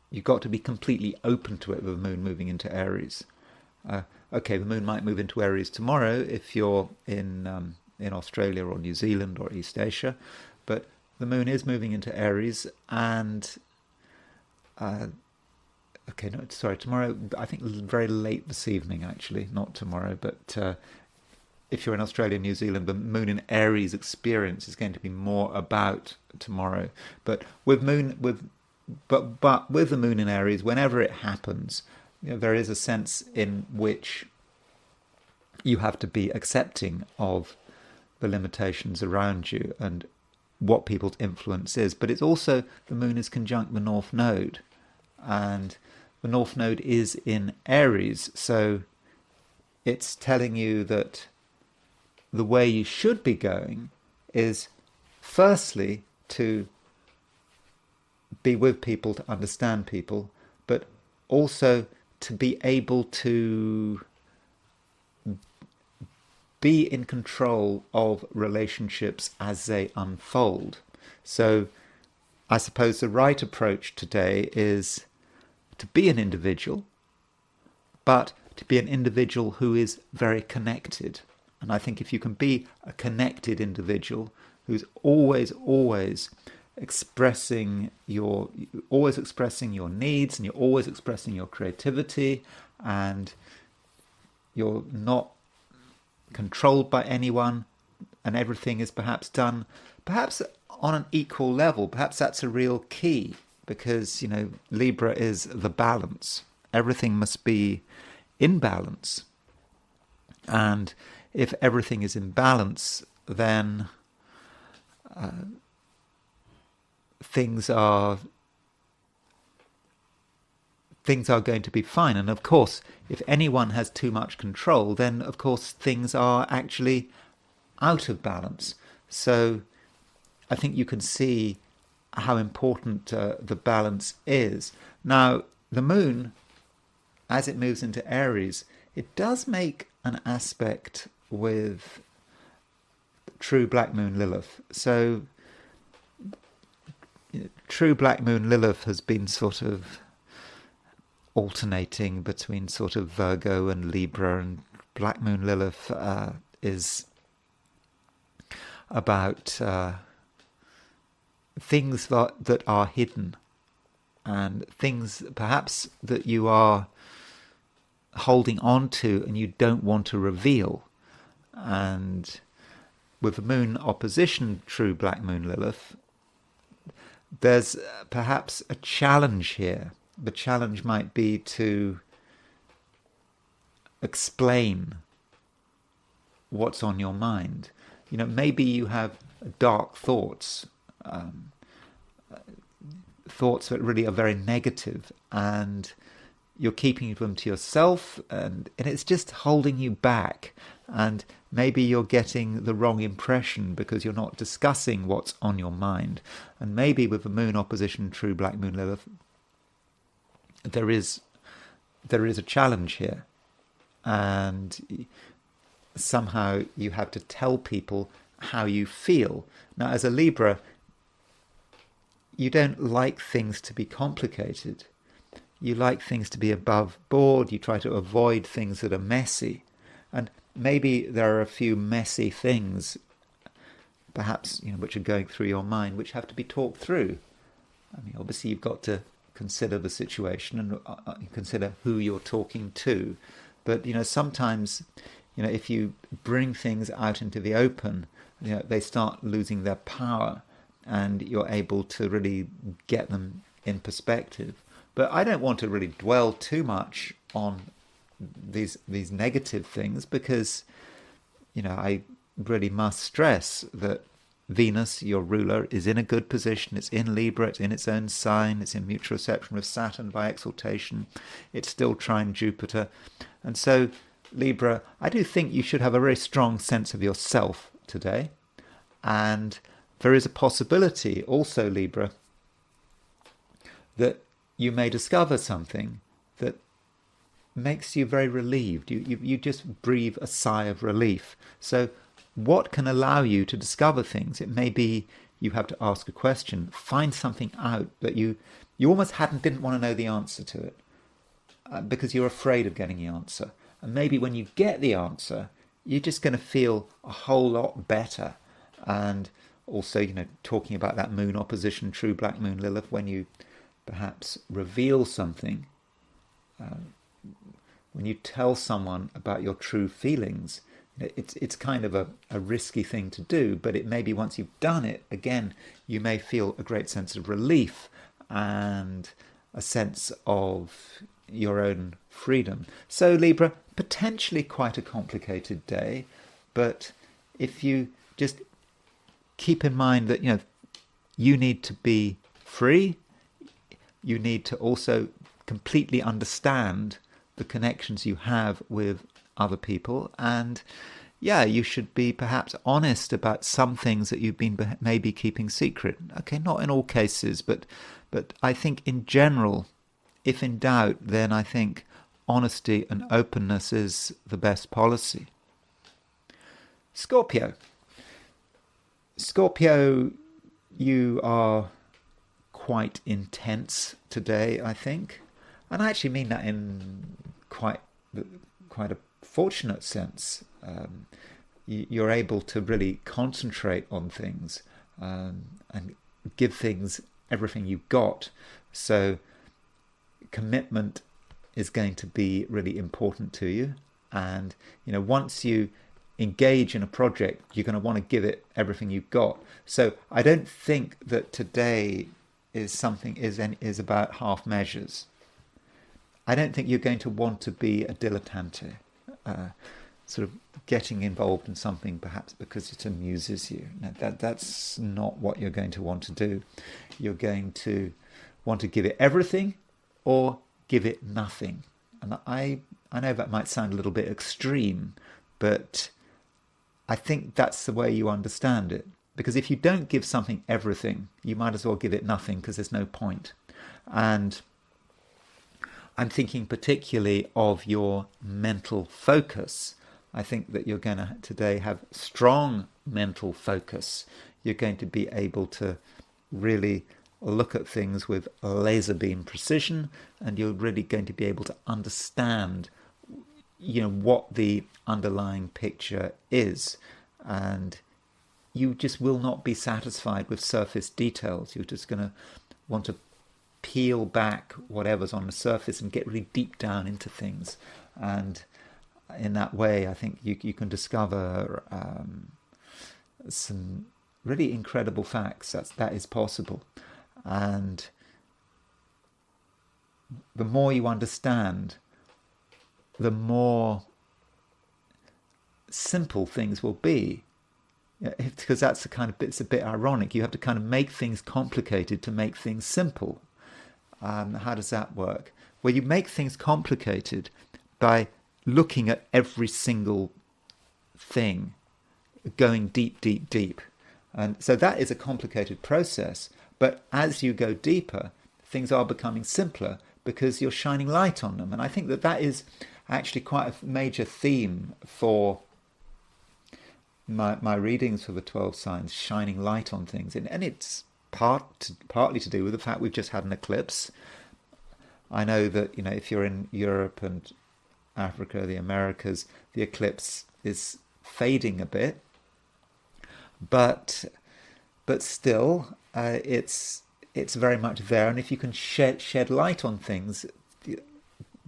You've got to be completely open to it with the moon moving into Aries. The moon might move into Aries tomorrow if you're in Australia or New Zealand or East Asia, but the moon is moving into Aries, and tomorrow, I think very late this evening, actually, not tomorrow, but if you're in Australia, New Zealand, the moon in Aries experience is going to be more about tomorrow. But with with the moon in Aries, whenever it happens, there is a sense in which you have to be accepting of the limitations around you and what people's influence is. But it's also, the moon is conjunct the North Node, and the North Node is in Aries, so it's telling you that the way you should be going is firstly to be with people, to understand people, but also to be able to be in control of relationships as they unfold. So I suppose the right approach today is to be an individual, but to be an individual who is very connected. And I think if you can be a connected individual who's always expressing your needs, and you're always expressing your creativity, and you're not controlled by anyone, and everything is perhaps done on an equal level, perhaps that's a real key, because Libra is the balance. Everything must be in balance, and if everything is in balance, then things are going to be fine. And of course, if anyone has too much control, then of course things are actually out of balance. So I think you can see how important the balance is. Now, the moon, as it moves into Aries, it does make an aspect with true black moon Lilith. So true black moon Lilith has been sort of alternating between sort of Virgo and Libra, and black moon Lilith is about things that are hidden, and things perhaps that you are holding on to and you don't want to reveal. And with the moon opposition true black moon Lilith, there's perhaps a challenge here. The challenge might be to explain what's on your mind. Maybe you have dark thoughts, thoughts that really are very negative, and you're keeping them to yourself, and it's just holding you back. And maybe you're getting the wrong impression because you're not discussing what's on your mind. And maybe with the moon opposition true black moon Lilith, there is a challenge here, and somehow you have to tell people how you feel. Now, as a Libra, you don't like things to be complicated. You like things to be above board. You try to avoid things that are messy. And maybe there are a few messy things, perhaps, which are going through your mind, which have to be talked through. I mean, obviously you've got to consider the situation and consider who you're talking to. But, sometimes, if you bring things out into the open, they start losing their power, and you're able to really get them in perspective. But I don't want to really dwell too much on these negative things, because, I really must stress that Venus, your ruler, is in a good position. It's in Libra, it's in its own sign, it's in mutual reception with Saturn by exaltation. It's still trine Jupiter. And so, Libra, I do think you should have a very strong sense of yourself today. And there is a possibility also, Libra, that you may discover something that makes you very relieved. You just breathe a sigh of relief. So what can allow you to discover things? It may be you have to ask a question, find something out that you almost didn't want to know the answer to it, because you're afraid of getting the answer. And maybe when you get the answer, you're just going to feel a whole lot better. And also, talking about that moon opposition true black moon Lilith, when you perhaps reveal something, when you tell someone about your true feelings, it's kind of a risky thing to do, but it may be once you've done it, again, you may feel a great sense of relief and a sense of your own freedom. So Libra, potentially quite a complicated day, but if you just keep in mind that, you need to be free, you need to also completely understand the connections you have with other people, and you should be perhaps honest about some things that you've been maybe keeping secret. Okay, not in all cases, but I think in general, if in doubt, then I think honesty and openness is the best policy. Scorpio, you are quite intense today, I think, and I actually mean that in quite a fortunate sense. You're able to really concentrate on things and give things everything you've got. So commitment is going to be really important to you. And, once you engage in a project, you're going to want to give it everything you've got. So I don't think that today is about half measures. I don't think you're going to want to be a dilettante, sort of getting involved in something perhaps because it amuses you. Now, that's not what you're going to want to do. You're going to want to give it everything or give it nothing. And I know that might sound a little bit extreme, but I think that's the way you understand it. Because if you don't give something everything, you might as well give it nothing, because there's no point. And I'm thinking particularly of your mental focus. I think that you're going to today have strong mental focus. You're going to be able to really look at things with laser beam precision, and you're really going to be able to understand, what the underlying picture is. And you just will not be satisfied with surface details. You're just going to want to peel back whatever's on the surface and get really deep down into things. And in that way, I think you can discover some really incredible facts. That is possible. And the more you understand, the more simple things will be. Because that's it's a bit ironic. You have to kind of make things complicated to make things simple. How does that work? Well, you make things complicated by looking at every single thing, going deep, deep, deep. And so that is a complicated process. But as you go deeper, things are becoming simpler because you're shining light on them. And I think that is actually quite a major theme for my readings for the 12 signs, shining light on things. And it's partly to do with the fact we've just had an eclipse. I know that, if you're in Europe and Africa, the Americas, the eclipse is fading a bit, but still, it's very much there. And if you can shed light on things,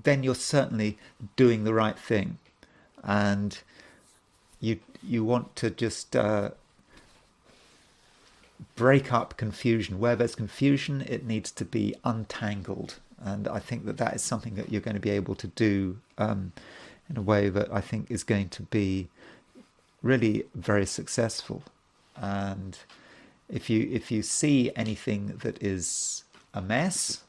then you're certainly doing the right thing. And you want to just break up confusion. Where there's confusion, it needs to be untangled. And I think that is something that you're going to be able to do in a way that I think is going to be really very successful. And if you see anything that is a mess,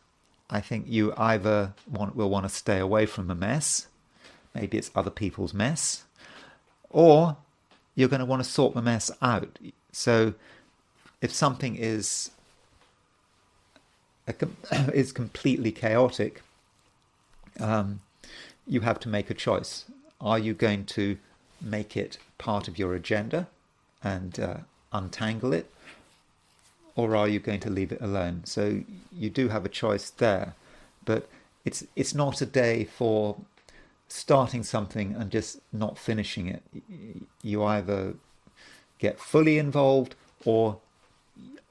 I think you either will want to stay away from a mess. Maybe it's other people's mess. Or you're going to want to sort the mess out. So if something is completely chaotic, you have to make a choice. Are you going to make it part of your agenda and untangle it? Or are you going to leave it alone? So you do have a choice there. But it's not a day for starting something and just not finishing it. You either get fully involved or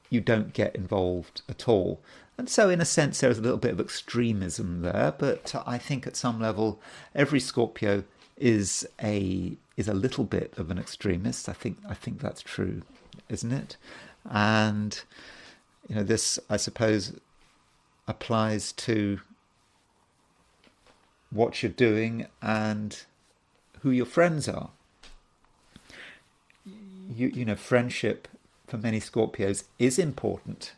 you don't get involved at all. And so in a sense there's a little bit of extremism there, but I think at some level every Scorpio is a little bit of an extremist. I think that's true, isn't it? And this, I suppose, applies to what you're doing and who your friends are. Friendship for many Scorpios is important,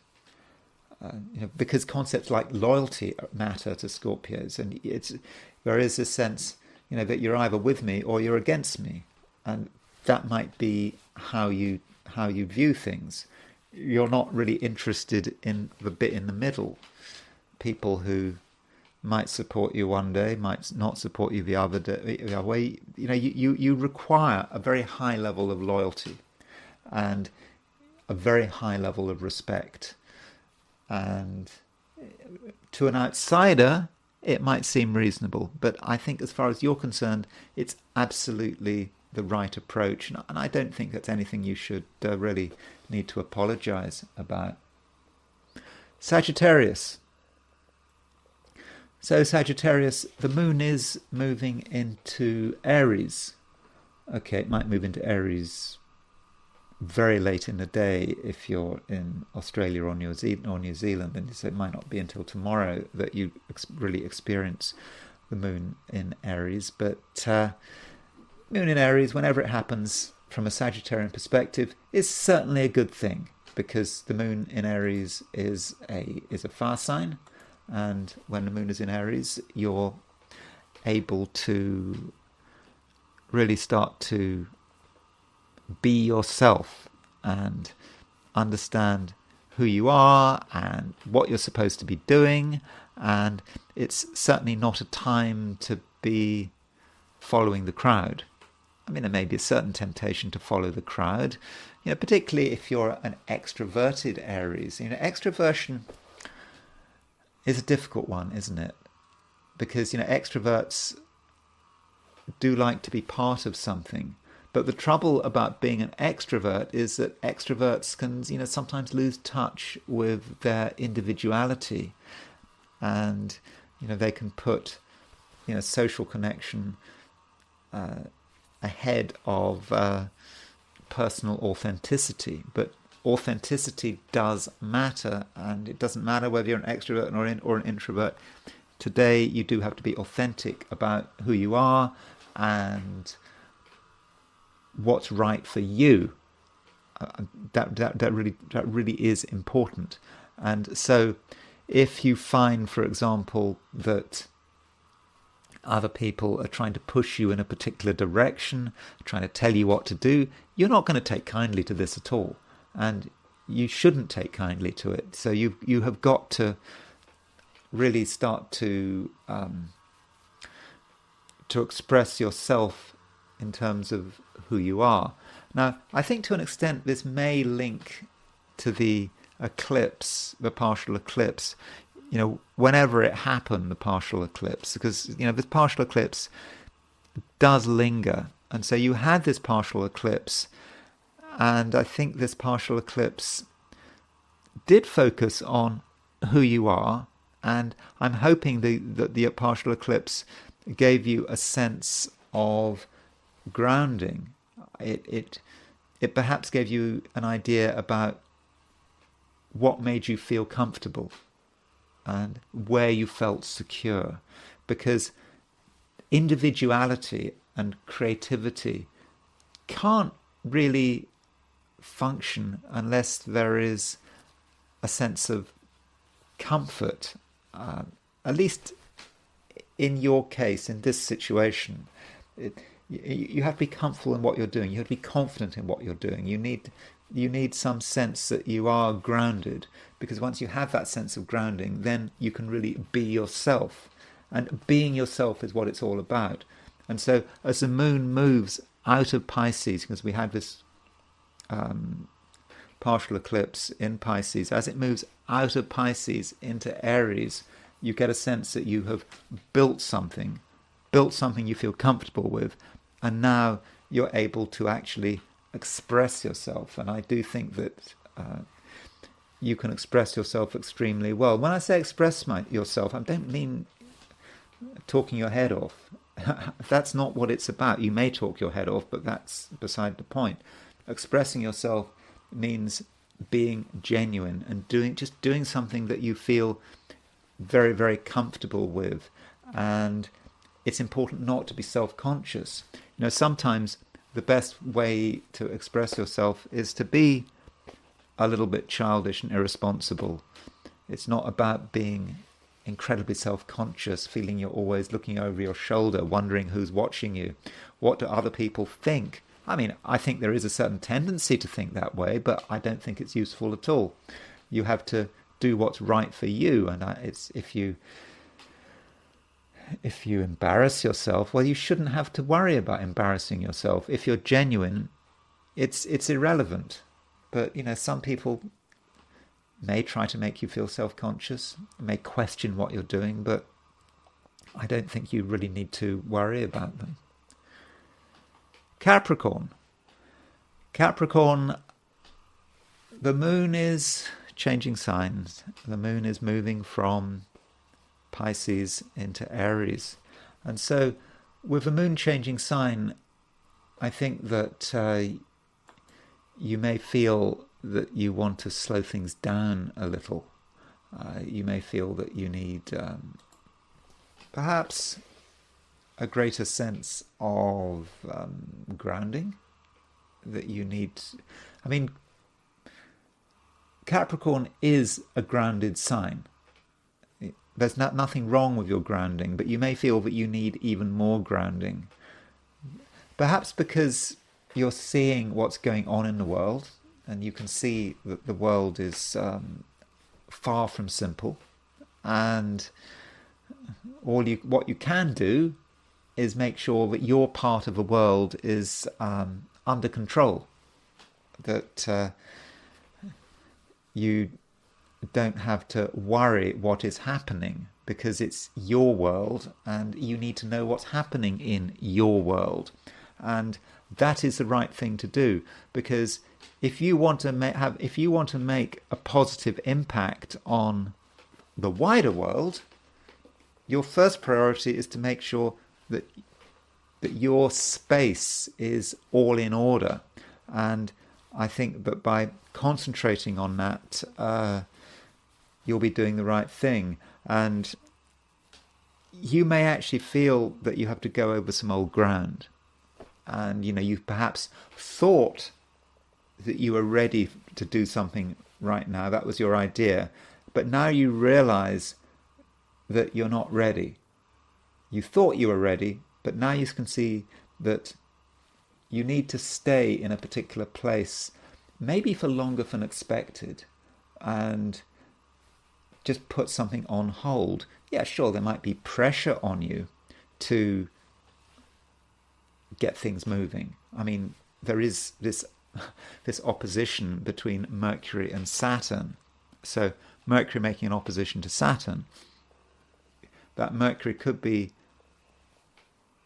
because concepts like loyalty matter to Scorpios, and there is a sense, that you're either with me or you're against me, and that might be how you view things. You're not really interested in the bit in the middle. People who might support you one day, might not support you the other way. You require a very high level of loyalty and a very high level of respect. And to an outsider, it might seem reasonable, but I think as far as you're concerned, it's absolutely the right approach. And I don't think that's anything you should really need to apologize about. Sagittarius. So Sagittarius, the moon is moving into Aries. Okay, it might move into Aries very late in the day if you're in Australia or New Zealand, and so it might not be until tomorrow that you really experience the moon in Aries. But moon in Aries, whenever it happens from a Sagittarian perspective, is certainly a good thing, because the moon in Aries is a fire sign. And when the moon is in Aries, you're able to really start to be yourself and understand who you are and what you're supposed to be doing. And it's certainly not a time to be following the crowd. I mean, there may be a certain temptation to follow the crowd, particularly if you're an extroverted Aries. Extroversion is a difficult one, isn't it? Because, extroverts do like to be part of something. But the trouble about being an extrovert is that extroverts can, sometimes lose touch with their individuality. And, they can put, social connection ahead of personal authenticity. But authenticity does matter, and it doesn't matter whether you're an extrovert or an introvert. Today, you do have to be authentic about who you are and what's right for you. That really is important. And so, if you find, for example, that other people are trying to push you in a particular direction, trying to tell you what to do, you're not going to take kindly to this at all. And you shouldn't take kindly to it. So you have got to really start to express yourself in terms of who you are. Now, I think to an extent this may link to the eclipse, the partial eclipse. Whenever it happened, the partial eclipse, because this partial eclipse does linger, and so you had this partial eclipse. And I think this partial eclipse did focus on who you are, and I'm hoping that the partial eclipse gave you a sense of grounding. It perhaps gave you an idea about what made you feel comfortable and where you felt secure, because individuality and creativity can't really function unless there is a sense of comfort, at least in your case, in this situation. You have to be comfortable in what you're doing. You have to be confident in what you're doing. You need some sense that you are grounded, because once you have that sense of grounding, then you can really be yourself. And being yourself is what it's all about. And so as the moon moves out of Pisces, because we had this partial eclipse in Pisces, as it moves out of Pisces into Aries, you get a sense that you have built something you feel comfortable with, and now you're able to actually express yourself. And I do think that you can express yourself extremely well. When I say express yourself, I don't mean talking your head off. that's not what it's about. You may talk your head off, but that's beside the point. Expressing yourself means being genuine and doing something that you feel very, very comfortable with. And it's important not to be self-conscious. Sometimes the best way to express yourself is to be a little bit childish and irresponsible. It's not about being incredibly self-conscious, feeling you're always looking over your shoulder, wondering who's watching you. What do other people think? I mean, I think there is a certain tendency to think that way, but I don't think it's useful at all. You have to do what's right for you, and it's if you embarrass yourself, well, you shouldn't have to worry about embarrassing yourself. If you're genuine, it's irrelevant. But some people may try to make you feel self-conscious, may question what you're doing, but I don't think you really need to worry about them. Capricorn, the moon is changing signs. The moon is moving from Pisces into Aries. And so with the moon changing sign, I think that you may feel that you want to slow things down a little. You may feel that you need perhaps a greater sense of grounding, that you need... I mean, Capricorn is a grounded sign. There's nothing wrong with your grounding, but you may feel that you need even more grounding. Perhaps because you're seeing what's going on in the world, and you can see that the world is far from simple, and what you can do is make sure that your part of the world is under control, that you don't have to worry what is happening, because it's your world and you need to know what's happening in your world. And that is the right thing to do, because if you want to make a positive impact on the wider world, your first priority is to make sure that your space is all in order. And I think that by concentrating on that, you'll be doing the right thing. And you may actually feel that you have to go over some old ground. And you've perhaps thought that you were ready to do something right now. That was your idea. But now you realize that you're not ready. You thought you were ready, but now you can see that you need to stay in a particular place, maybe for longer than expected, and just put something on hold. Yeah, sure, there might be pressure on you to get things moving. I mean, there is this opposition between Mercury and Saturn. So Mercury making an opposition to Saturn. That Mercury could be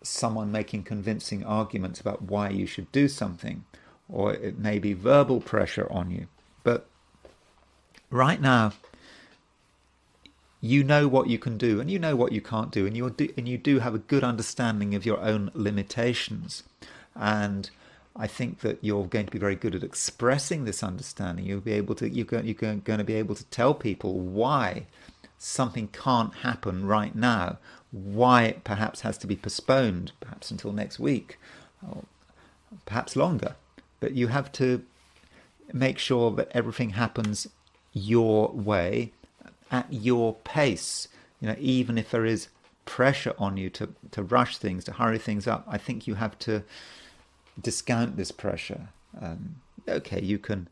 someone making convincing arguments about why you should do something, or it may be verbal pressure on you. But right now, you know what you can do and you know what you can't do, and you do have a good understanding of your own limitations. And I think that you're going to be very good at expressing this understanding. You're going to be able to tell people why something can't happen right now, why it perhaps has to be postponed, perhaps until next week, or perhaps longer. But you have to make sure that everything happens your way, at your pace. Even if there is pressure on you to rush things, to hurry things up, I think you have to discount this pressure. Okay, you can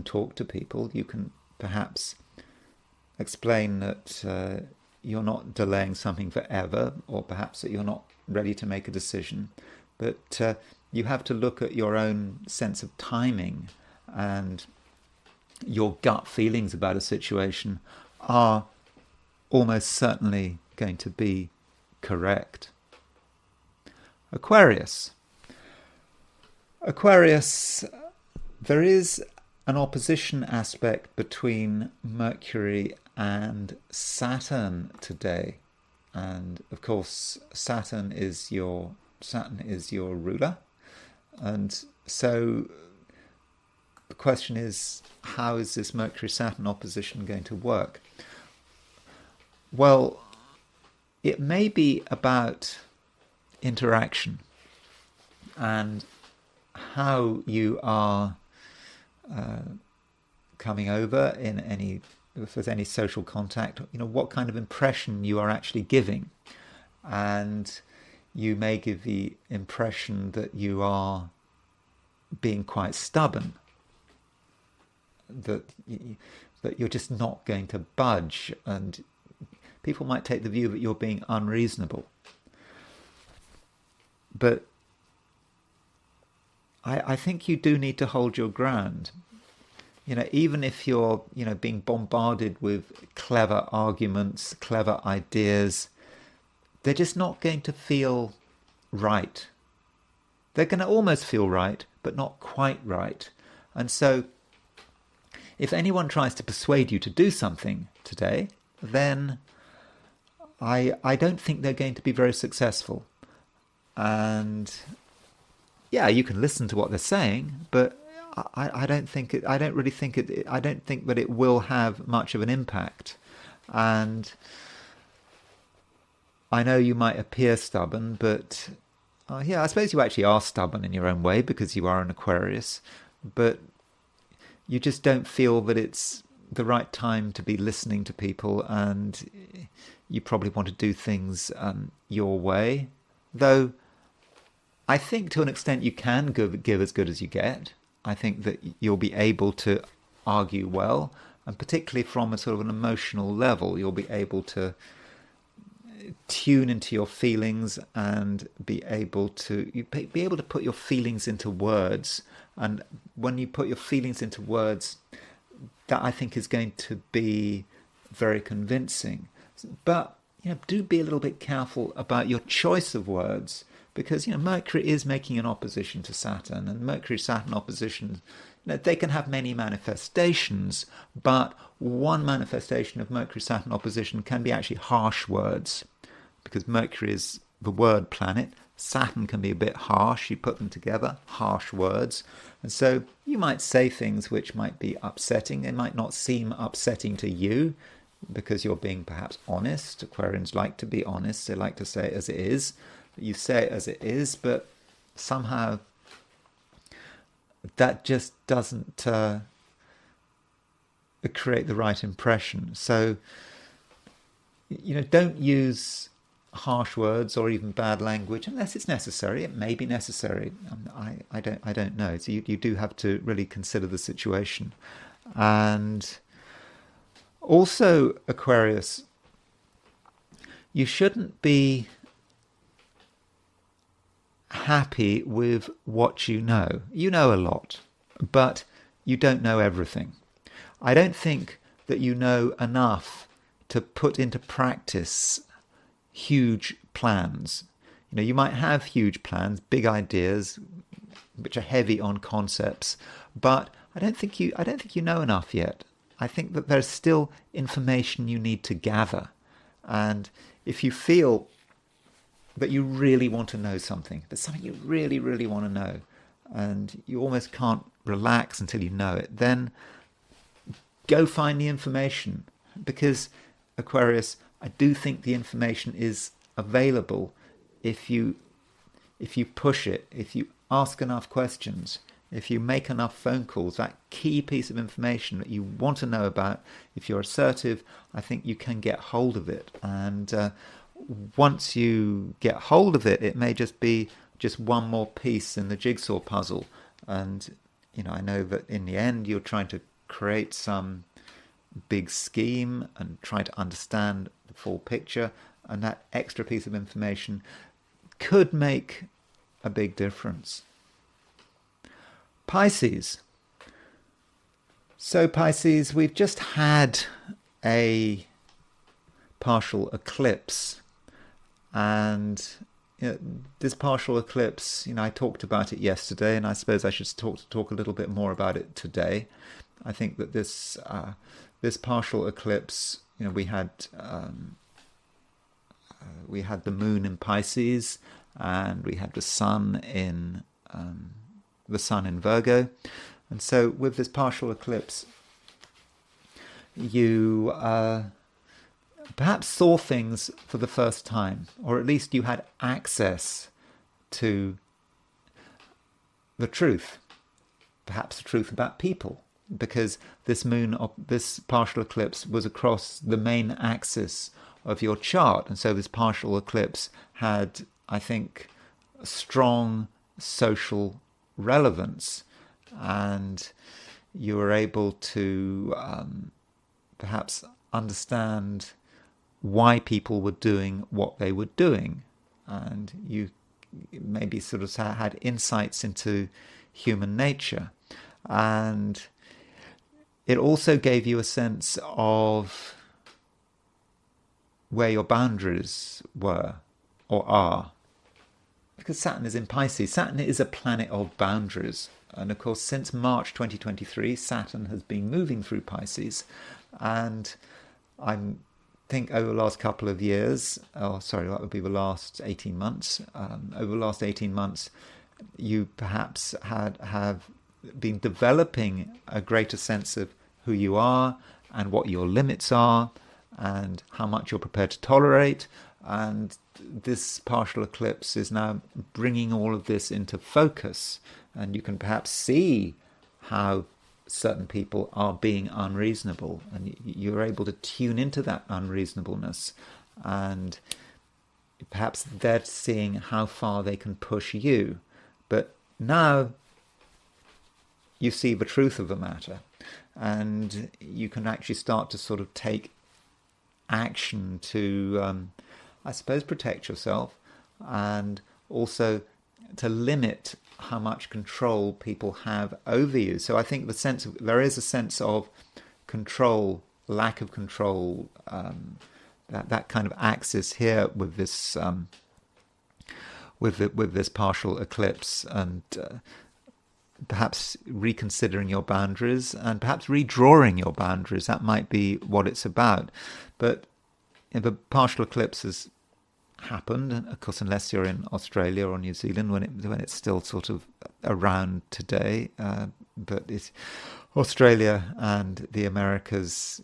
talk to people. You can perhaps explain that you're not delaying something forever, or perhaps that you're not ready to make a decision. But you have to look at your own sense of timing, and your gut feelings about a situation are almost certainly going to be correct. Aquarius, there is an opposition aspect between Mercury and Saturn today. and of course Saturn is your ruler, and so the question is, how is this Mercury-Saturn opposition going to work? Well, it may be about interaction and how you are coming over if there's any social contact, what kind of impression you are actually giving. And you may give the impression that you are being quite stubborn, that you're just not going to budge, and people might take the view that you're being unreasonable. But I think you do need to hold your ground. Even if you're, being bombarded with clever arguments, clever ideas, they're just not going to feel right. They're going to almost feel right, but not quite right. And so if anyone tries to persuade you to do something today, then I don't think they're going to be very successful. And yeah, you can listen to what they're saying, but I don't think that it will have much of an impact. And I know you might appear stubborn, but I suppose you actually are stubborn in your own way because you are an Aquarius, but you just don't feel that it's the right time to be listening to people, and you probably want to do things your way. Though I think to an extent you can give as good as you get. I think that you'll be able to argue well, and particularly from a sort of an emotional level, you'll be able to tune into your feelings and be able to put your feelings into words. And when you put your feelings into words, that I think is going to be very convincing. But do be a little bit careful about your choice of words, because Mercury is making an opposition to Saturn, and Mercury-Saturn opposition, they can have many manifestations, but one manifestation of Mercury-Saturn opposition can be actually harsh words, because Mercury is the word planet. Saturn can be a bit harsh. You put them together, harsh words. And so you might say things which might be upsetting. They might not seem upsetting to you because you're being perhaps honest. Aquarians like to be honest. They like to say it as it is. You say it as it is, but somehow that just doesn't create the right impression. So, don't use harsh words or even bad language unless it's necessary. It may be necessary. I don't know. So you do have to really consider the situation. And also, Aquarius, you shouldn't be happy with what you know. You know a lot, but you don't know everything. I don't think that you know enough to put into practice huge plans. You might have huge plans, big ideas, which are heavy on concepts, but I don't think you know enough yet. I think that there's still information you need to gather. And if you feel that you really want to know something, there's something you really, really want to know, and you almost can't relax until you know it, then go find the information. Because, Aquarius, I do think the information is available if you push it, if you ask enough questions, if you make enough phone calls. That key piece of information that you want to know about, if you're assertive, I think you can get hold of it. And once you get hold of it, it may just be just one more piece in the jigsaw puzzle. And I know that in the end you're trying to create some big scheme and try to understand the full picture, and that extra piece of information could make a big difference. Pisces. So Pisces, we've just had a partial eclipse, and this partial eclipse, I talked about it yesterday, and I suppose I should talk a little bit more about it today. I think that this partial eclipse, we had we had the moon in Pisces, and we had the sun in Virgo. And so with this partial eclipse, you perhaps saw things for the first time, or at least you had access to the truth, perhaps the truth about people, because this partial eclipse was across the main axis of your chart. And so this partial eclipse had, I think, strong social relevance, and you were able to perhaps understand why people were doing what they were doing, and you maybe sort of had insights into human nature. And it also gave you a sense of where your boundaries were or are, because Saturn is in Pisces. Saturn is a planet of boundaries, and of course since March 2023 Saturn has been moving through Pisces, and I think over the last couple of years, that would be the last 18 months, over the last 18 months you perhaps have been developing a greater sense of who you are and what your limits are and how much you're prepared to tolerate. And this partial eclipse is now bringing all of this into focus, and you can perhaps see how certain people are being unreasonable, and you're able to tune into that unreasonableness, and perhaps they're seeing how far they can push you. But now you see the truth of the matter, and you can actually start to sort of take action to I suppose protect yourself, and also to limit how much control people have over you. So I think there is a sense of control, lack of control, that kind of axis here with this with this partial eclipse, and perhaps reconsidering your boundaries and perhaps redrawing your boundaries. That might be what it's about. But the partial eclipse has happened, and of course, unless you're in Australia or New Zealand when it's still sort of around today, but it's Australia and the Americas,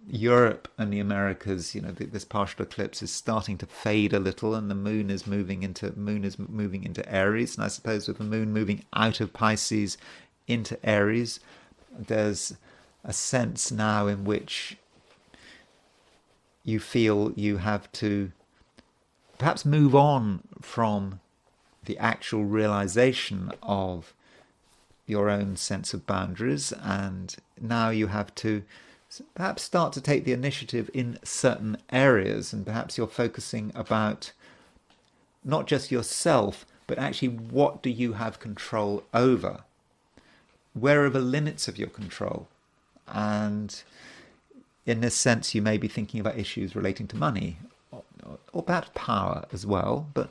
Europe and the Americas, this partial eclipse is starting to fade a little, and the moon is moving into Aries. And I suppose with the moon moving out of Pisces into Aries, there's a sense now in which you feel you have to perhaps move on from the actual realization of your own sense of boundaries, and now you have to perhaps start to take the initiative in certain areas, and perhaps you're focusing about not just yourself, but actually what do you have control over? Where are the limits of your control? And in this sense, you may be thinking about issues relating to money, or perhaps power as well, but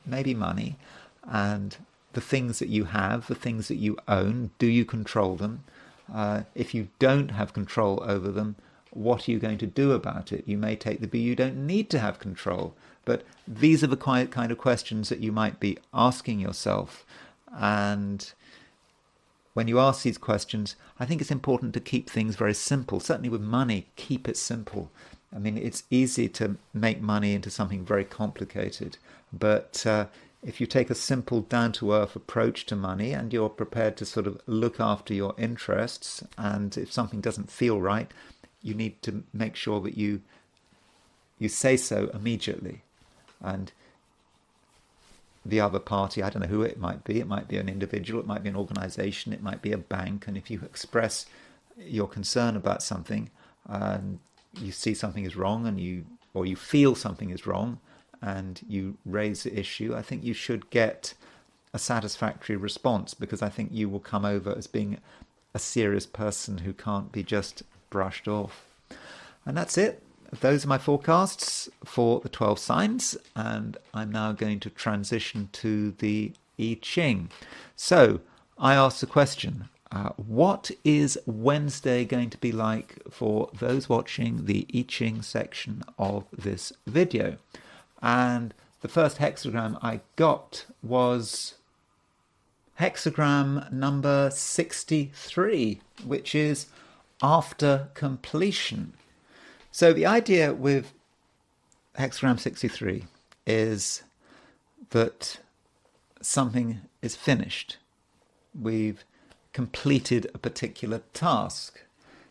maybe money, and the things that you have, the things that you own. Do you control them? If you don't have control over them, what are you going to do about it? You may take the view you don't need to have control, but these are the kind of questions that you might be asking yourself. And when you ask these questions, I think it's important to keep things very simple. Certainly with money, keep it simple. I mean, it's easy to make money into something very complicated, but if you take a simple, down-to-earth approach to money, and you're prepared to sort of look after your interests, and if something doesn't feel right, you need to make sure that you say so immediately. And the other party, I don't know who it might be an individual, it might be an organization, it might be a bank, and if you express your concern about something, and you see something is wrong, and you feel something is wrong, and you raise the issue, I think you should get a satisfactory response, because I think you will come over as being a serious person who can't be just brushed off. And that's it. Those are my forecasts for the 12 signs, and I'm now going to transition to the I Ching. So I asked the question, What is Wednesday going to be like for those watching the I Ching section of this video? And the first hexagram I got was hexagram number 63, which is after completion. So the idea with hexagram 63 is that something is finished. We've completed a particular task.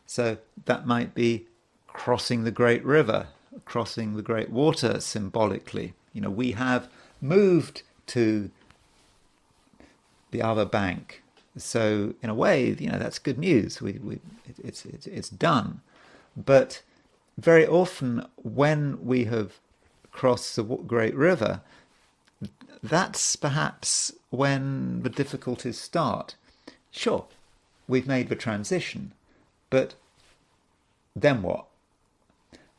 So that might be crossing the great river, crossing the great water symbolically. You know, we have moved to the other bank. So in a way, you know, that's good news. It's done. But very often when we have crossed the great river, that's perhaps when the difficulties start. Sure, we've made the transition, but then what?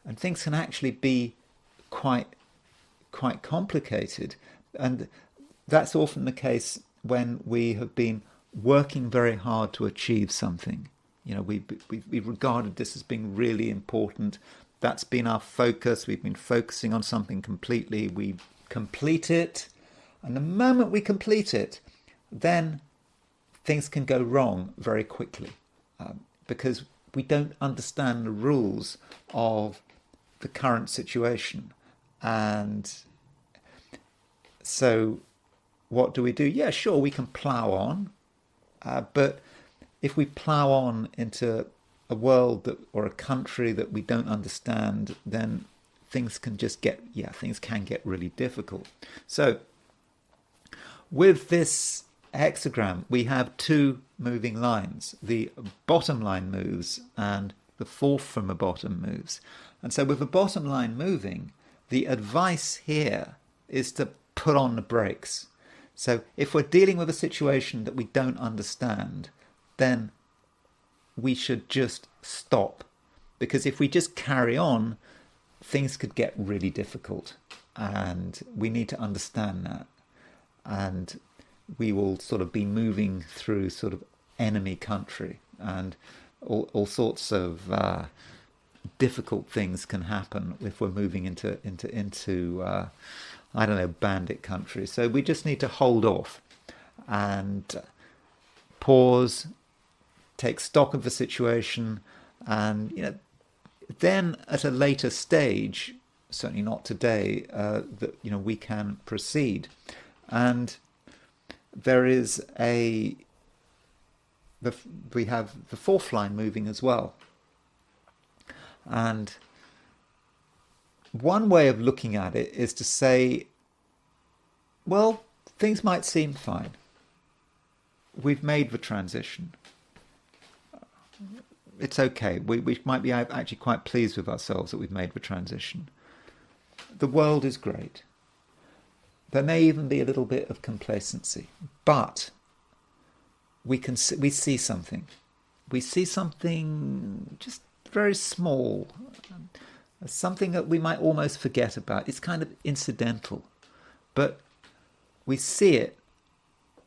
And things can actually be quite complicated. And that's often the case when we have been working very hard to achieve something. You know, we regarded this as being really important. That's been our focus. We've been focusing on something completely. We complete it. And the moment we complete it, then things can go wrong very quickly because we don't understand the rules of the current situation. And so what do? Yeah, sure, we can plough on, but if we plough on into a world or a country that we don't understand, then things can get really difficult. So with this hexagram, we have two moving lines. The bottom line moves and the fourth from the bottom moves. And so with the bottom line moving, the advice here is to put on the brakes. So if we're dealing with a situation that we don't understand, then we should just stop. Because if we just carry on, things could get really difficult. And we need to understand that. And we will sort of be moving through sort of enemy country, and all sorts of difficult things can happen if we're moving into I don't know, bandit country. So we just need to hold off and pause, take stock of the situation, and you know, then at a later stage, certainly not today, that you know, we can proceed. And there is we have the fourth line moving as well. And one way of looking at it is to say, well, things might seem fine. We've made the transition. It's okay. We might be actually quite pleased with ourselves that we've made the transition. The world is great. There may even be a little bit of complacency, but we see something. We see something just very small, something that we might almost forget about. It's kind of incidental, but we see it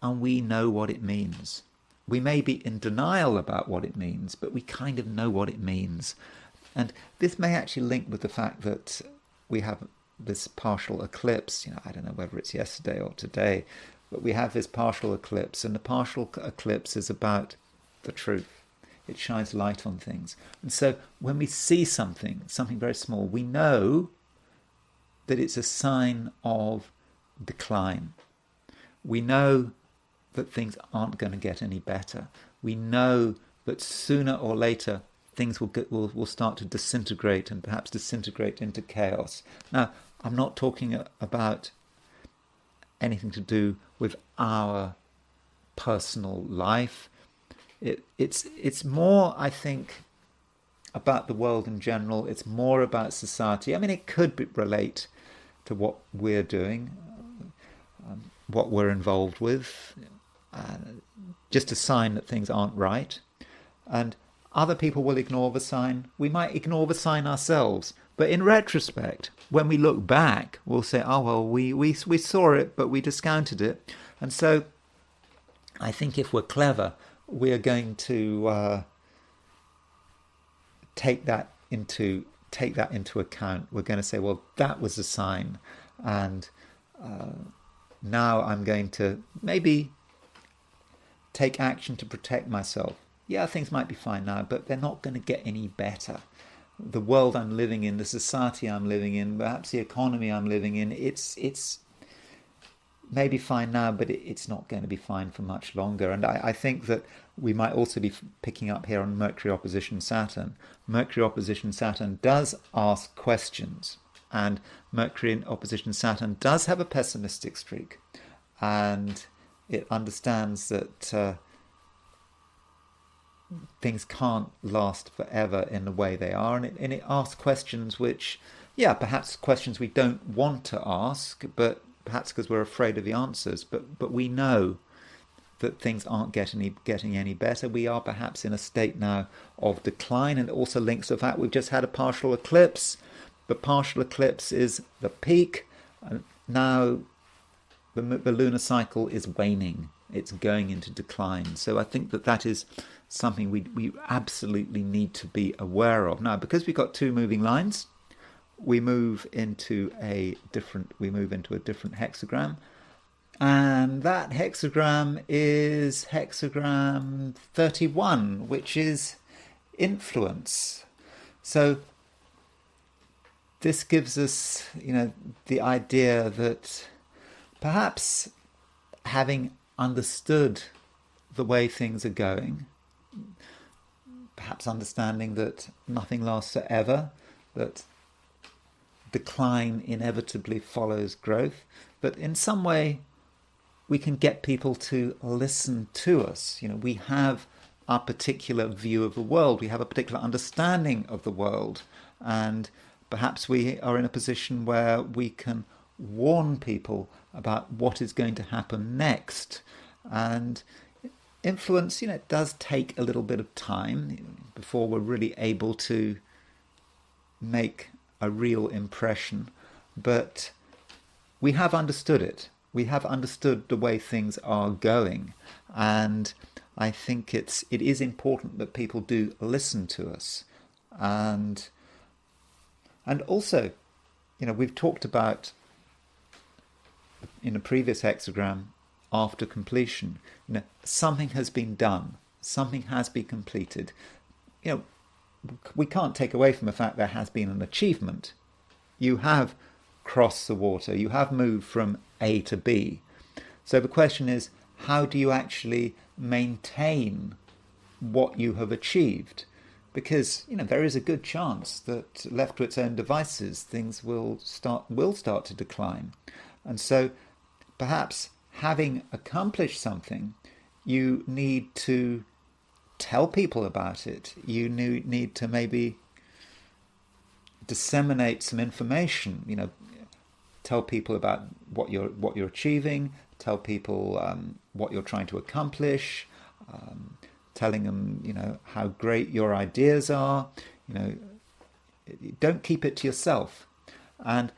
and we know what it means. We may be in denial about what it means, but we kind of know what it means. And this may actually link with the fact that we have this partial eclipse. You know, I don't know whether it's yesterday or today, but we have this partial eclipse, and the partial eclipse is about the truth. It shines light on things. And so when we see something very small, we know that it's a sign of decline. We know that things aren't going to get any better. We know that sooner or later things will start to disintegrate, and perhaps disintegrate into chaos. Now, I'm not talking about anything to do with our personal life. It's more, I think, about the world in general. It's more about society. I mean, it could relate to what we're doing, what we're involved with, just a sign that things aren't right. And other people will ignore the sign. We might ignore the sign ourselves. But in retrospect, when we look back, we'll say, oh, well, we saw it, but we discounted it. And so I think if we're clever, we are going to take that into account. We're going to say, well, that was a sign, and now I'm going to maybe take action to protect myself. Yeah, things might be fine now, but they're not going to get any better. The world I'm living in, the society I'm living in, perhaps the economy I'm living in, it's maybe fine now, but it's not going to be fine for much longer. And I think that we might also be picking up here on Mercury opposition Saturn. Mercury opposition Saturn does ask questions, and Mercury in opposition Saturn does have a pessimistic streak, and it understands that things can't last forever in the way they are, and it asks questions which, yeah, perhaps questions we don't want to ask, but perhaps because we're afraid of the answers, but we know that things aren't getting any better. We are perhaps in a state now of decline, and it also links to the fact we've just had a partial eclipse. The partial eclipse is the peak, and now the lunar cycle is waning. It's going into decline. So I think that is something we absolutely need to be aware of. Now, because we've got two moving lines, we move into a different hexagram, and that hexagram is hexagram 31, which is influence. So this gives us, the idea that perhaps having understood the way things are going, perhaps understanding that nothing lasts forever, that decline inevitably follows growth, but in some way we can get people to listen to us. We have a particular view of the world, we have a particular understanding of the world, and perhaps we are in a position where we can warn people about what is going to happen next. And influence, it does take a little bit of time before we're really able to make a real impression, but we have understood it. We have understood the way things are going, and I think it is important that people do listen to us. And also, we've talked about in a previous hexagram, after completion, something has been done, something has been completed. We can't take away from the fact there has been an achievement. You have crossed the water, you have moved from A to B. So the question is, how do you actually maintain what you have achieved? Because there is a good chance that left to its own devices, things will start to decline. And so perhaps having accomplished something, you need to tell people about it. You need to maybe disseminate some information. Tell people about what you're achieving. Tell people what you're trying to accomplish. Telling them, how great your ideas are. Don't keep it to yourself. And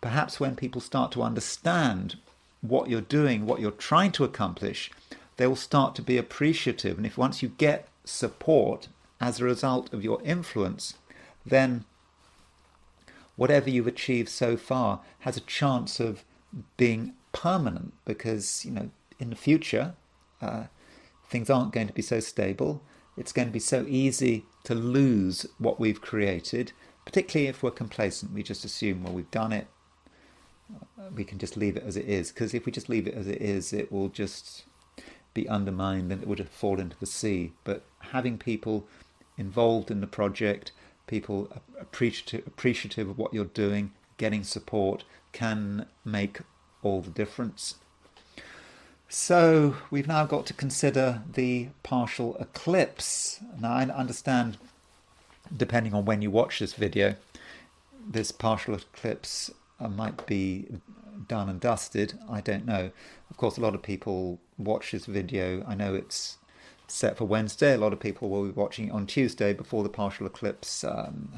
perhaps when people start to understand what you're doing, what you're trying to accomplish, they will start to be appreciative. And if once you get support as a result of your influence, then whatever you've achieved so far has a chance of being permanent, because in the future things aren't going to be so stable. It's going to be so easy to lose what we've created, particularly if we're complacent. We just assume, well, we've done it, we can just leave it as it is. Because if we just leave it as it is, it will just be undermined and it will just fall into the sea. But having people involved in the project, people appreciative of what you're doing, getting support, can make all the difference. So we've now got to consider the partial eclipse. Now I understand, depending on when you watch this video, this partial eclipse might be done and dusted. I don't know. Of course, a lot of people watch this video. I know it's set for Wednesday. A lot of people will be watching it on Tuesday before the partial eclipse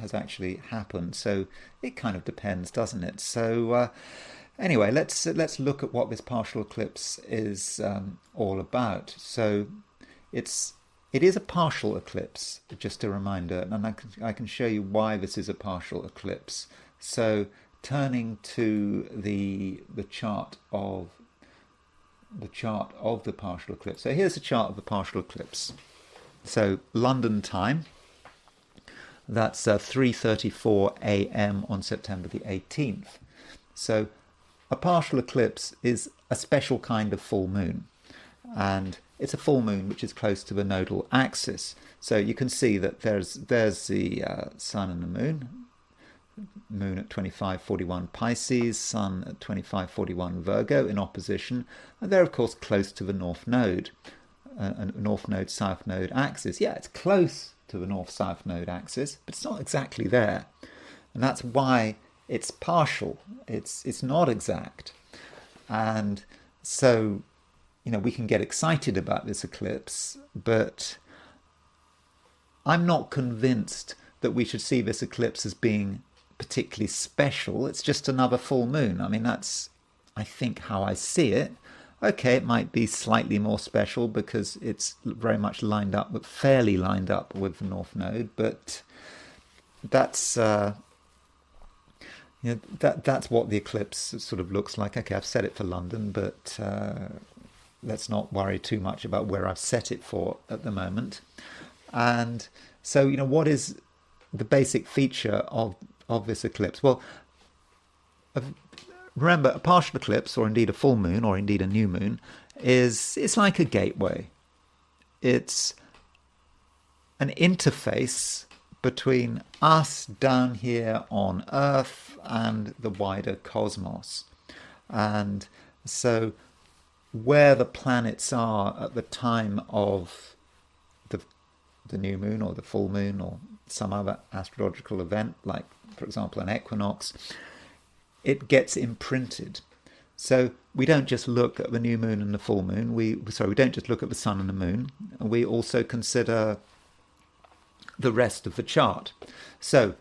has actually happened. So it kind of depends, doesn't it? So anyway, let's look at what this partial eclipse is all about. So it is a partial eclipse, just a reminder, and I can show you why this is a partial eclipse. So turning to the chart of the partial eclipse. So here's the chart of the partial eclipse. So London time, that's 3:34 a.m. on September the 18th. So a partial eclipse is a special kind of full moon, and it's a full moon which is close to the nodal axis. So you can see that there's the sun and the moon at 25:41 Pisces, sun at 25:41 Virgo in opposition, and they're of course close to the north node, north node south node axis. Yeah, it's close to the north south node axis, but it's not exactly there, and that's why it's partial. It's not exact, and so we can get excited about this eclipse, but I'm not convinced that we should see this eclipse as being particularly special. It's just another full moon. I mean, that's, I think, how I see it. Okay, it might be slightly more special because it's very much fairly lined up with the North Node, but that's that's what the eclipse sort of looks like. Okay, I've set it for London, but let's not worry too much about where I've set it for at the moment. And so, what is the basic feature of this eclipse? Well, remember, a partial eclipse, or indeed a full moon, or indeed a new moon, it's like a gateway. It's an interface between us down here on Earth and the wider cosmos. And so where the planets are at the time of the new moon or the full moon or some other astrological event, like, for example, an equinox, it gets imprinted. So we don't just look at the new moon and the full moon. We don't just look at the sun and the moon. We also consider the rest of the chart. So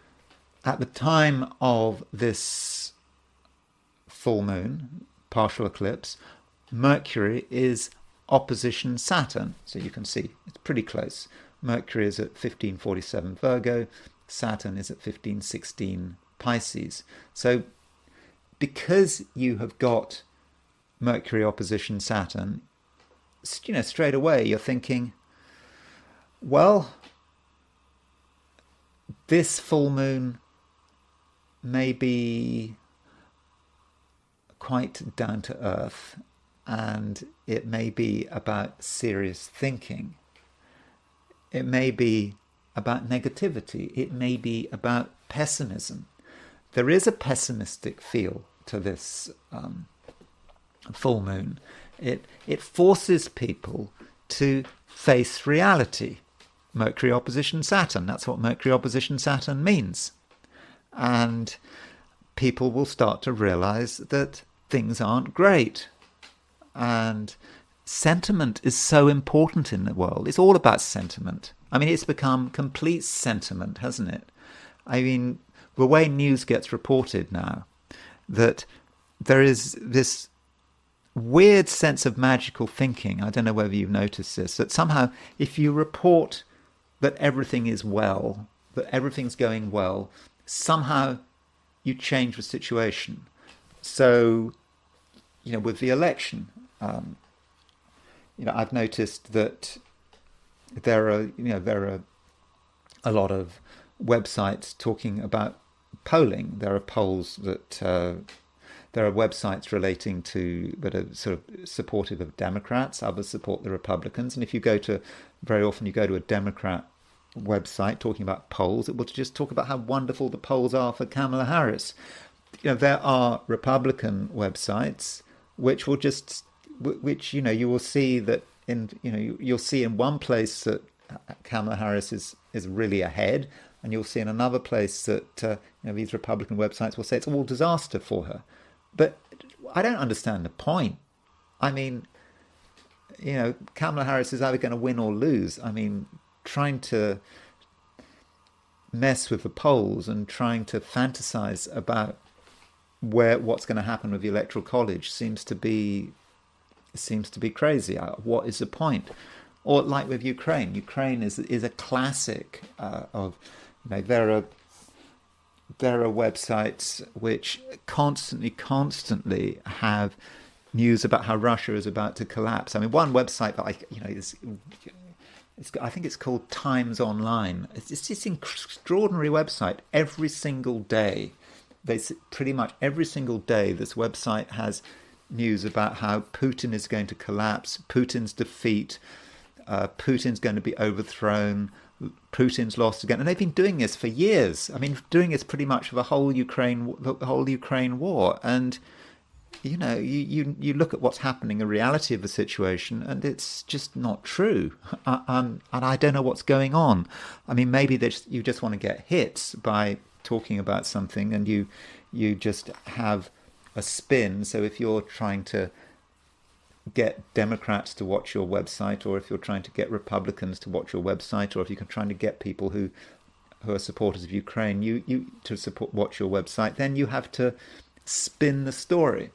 at the time of this full moon, partial eclipse, Mercury is opposition Saturn. So you can see it's pretty close. Mercury is at 1547 Virgo, Saturn is at 1516 Pisces. So because you have got Mercury opposition Saturn, straight away you're thinking, well, this full moon may be quite down to earth, and it may be about serious thinking. It may be about negativity. It may be about pessimism. There is a pessimistic feel to this full moon. It forces people to face reality. Mercury opposition Saturn, that's what Mercury opposition Saturn means. And people will start to realize that things aren't great. And sentiment is so important in the world. It's all about sentiment. I mean, it's become complete sentiment, hasn't it? I mean, the way news gets reported now, that there is this weird sense of magical thinking. I don't know whether you've noticed this, that somehow if you report that everything is well, that everything's going well, somehow you change the situation. So, with the election, I've noticed that there are a lot of websites talking about polling. There are polls that there are websites relating to that are sort of supportive of Democrats. Others support the Republicans. And if you very often you go to a Democrat website talking about polls, it will just talk about how wonderful the polls are for Kamala Harris. There are Republican websites which will you will see that you'll see in one place that Kamala Harris is really ahead, and you'll see in another place that these Republican websites will say it's all disaster for her. But I don't understand the point. I mean, Kamala Harris is either going to win or lose. I mean, trying to mess with the polls and trying to fantasize about what's going to happen with the Electoral College seems to be crazy. What is the point? Or like with Ukraine. Ukraine is a classic of, there are websites which constantly have news about how Russia is about to collapse. I mean, one website that I think it's called Times Online. It's this extraordinary website. Every single day, pretty much every single day, this website has news about how Putin is going to collapse, Putin's defeat, Putin's going to be overthrown, Putin's lost again, and they've been doing this for years. I mean, doing this pretty much for the whole Ukraine war, and you look at what's happening, the reality of the situation, and it's just not true. And I don't know what's going on. I mean, maybe you just want to get hits by talking about something, and you just have a spin. So if you're trying to get Democrats to watch your website, or if you're trying to get Republicans to watch your website, or if you're trying to get people who are supporters of Ukraine you to watch your website, then you have to spin the story.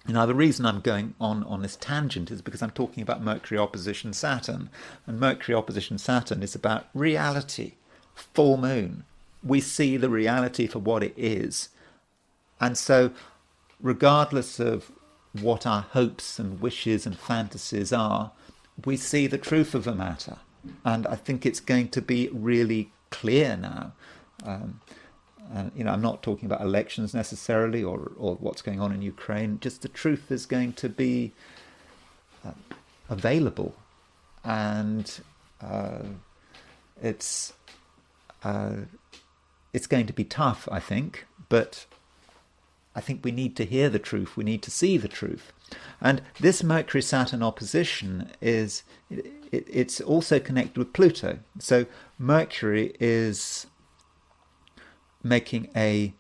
Now, the reason I'm going on this tangent is because I'm talking about Mercury opposition Saturn, and Mercury opposition Saturn is about reality, full moon. We see the reality for what it is, and so regardless of what our hopes and wishes and fantasies are, we see the truth of the matter. And I think it's going to be really clear now. I'm not talking about elections necessarily, or what's going on in Ukraine. Just the truth is going to be available, and it's going to be tough, I think, but I think we need to hear the truth. We need to see the truth. And this Mercury-Saturn opposition it's also connected with Pluto. So Mercury is making a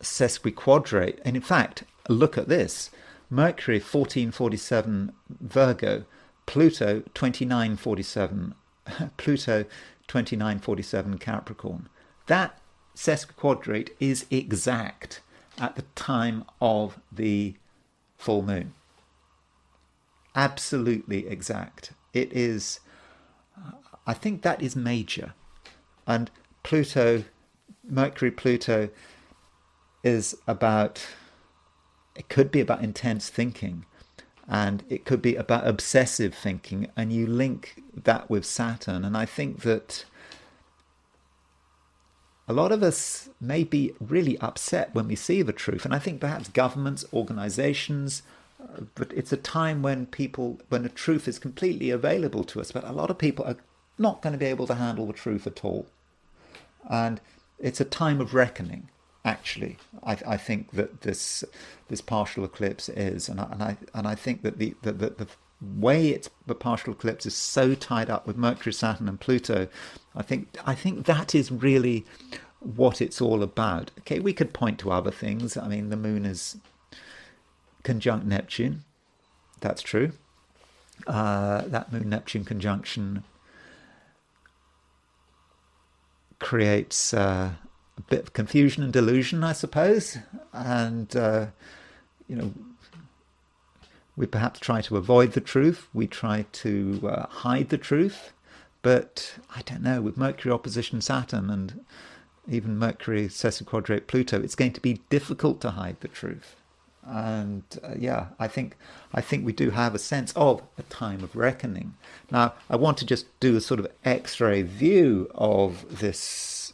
sesquiquadrate. And in fact, look at this. Mercury 1447 Virgo, Pluto 2947, Pluto 2947 Capricorn. That sesquiquadrate is exact at the time of the full moon. Absolutely exact. It is, I think that is major. And Mercury-Pluto is it could be about intense thinking, and it could be about obsessive thinking, and you link that with Saturn. And I think that a lot of us may be really upset when we see the truth, and I think perhaps governments, organizations, but it's a time when the truth is completely available to us, but a lot of people are not going to be able to handle the truth at all. And it's a time of reckoning, actually. I think that this partial eclipse is, and I think that the way the partial eclipse is so tied up with Mercury, Saturn, and Pluto, I think that is really what it's all about. Okay, we could point to other things. I mean, the moon is conjunct Neptune. That's true. That moon-Neptune conjunction creates a bit of confusion and delusion, I suppose, and we perhaps try to avoid the truth. We try to hide the truth. But I don't know, with Mercury opposition Saturn and even Mercury sesquiquadrate Pluto, it's going to be difficult to hide the truth. And I think we do have a sense of a time of reckoning. Now, I want to just do a sort of X-ray view of this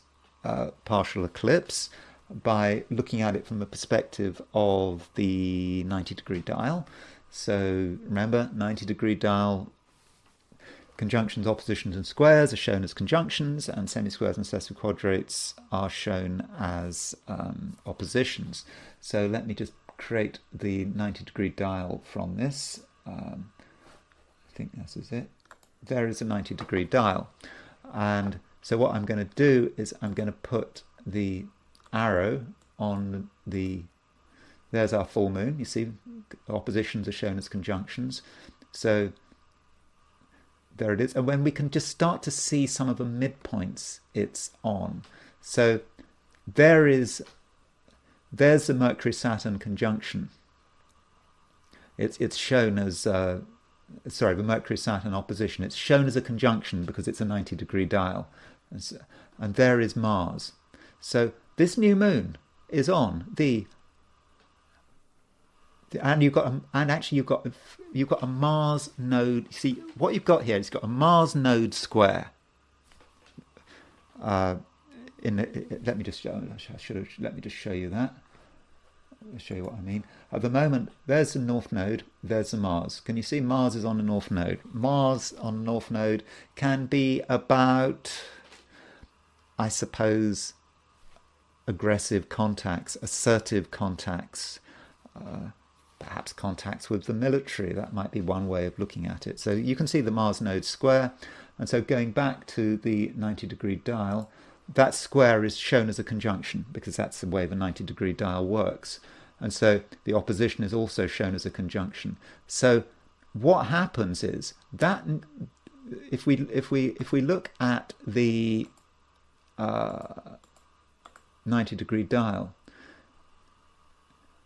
partial eclipse by looking at it from the perspective of the 90-degree dial. So remember, 90-degree dial, conjunctions, oppositions, and squares are shown as conjunctions, and semisquares and sesquiquadrates are shown as oppositions. So let me just create the 90-degree dial from this. I think this is it. There is a 90-degree dial. And so what I'm going to do is I'm going to put the arrow on there's our full moon. You see, oppositions are shown as conjunctions. So there it is. And when we can just start to see some of the midpoints it's on. So there's the Mercury-Saturn conjunction. It's shown as the Mercury-Saturn opposition. It's shown as a conjunction because it's a 90-degree dial. And there is Mars. So this new moon is on and you've got a Mars node. See what you've got here? It's got a Mars node square. Let me just show you that. I'll show you what I mean. At the moment, there's the North Node, there's the Mars. Can you see Mars is on the North Node? Mars on the North Node can be about, I suppose, aggressive contacts, assertive contacts, perhaps contacts with the military. That might be one way of looking at it. So you can see the Mars node square. And so going back to the 90-degree dial, that square is shown as a conjunction because that's the way the 90-degree dial works. And so the opposition is also shown as a conjunction. So what happens is that if we look at the 90-degree dial,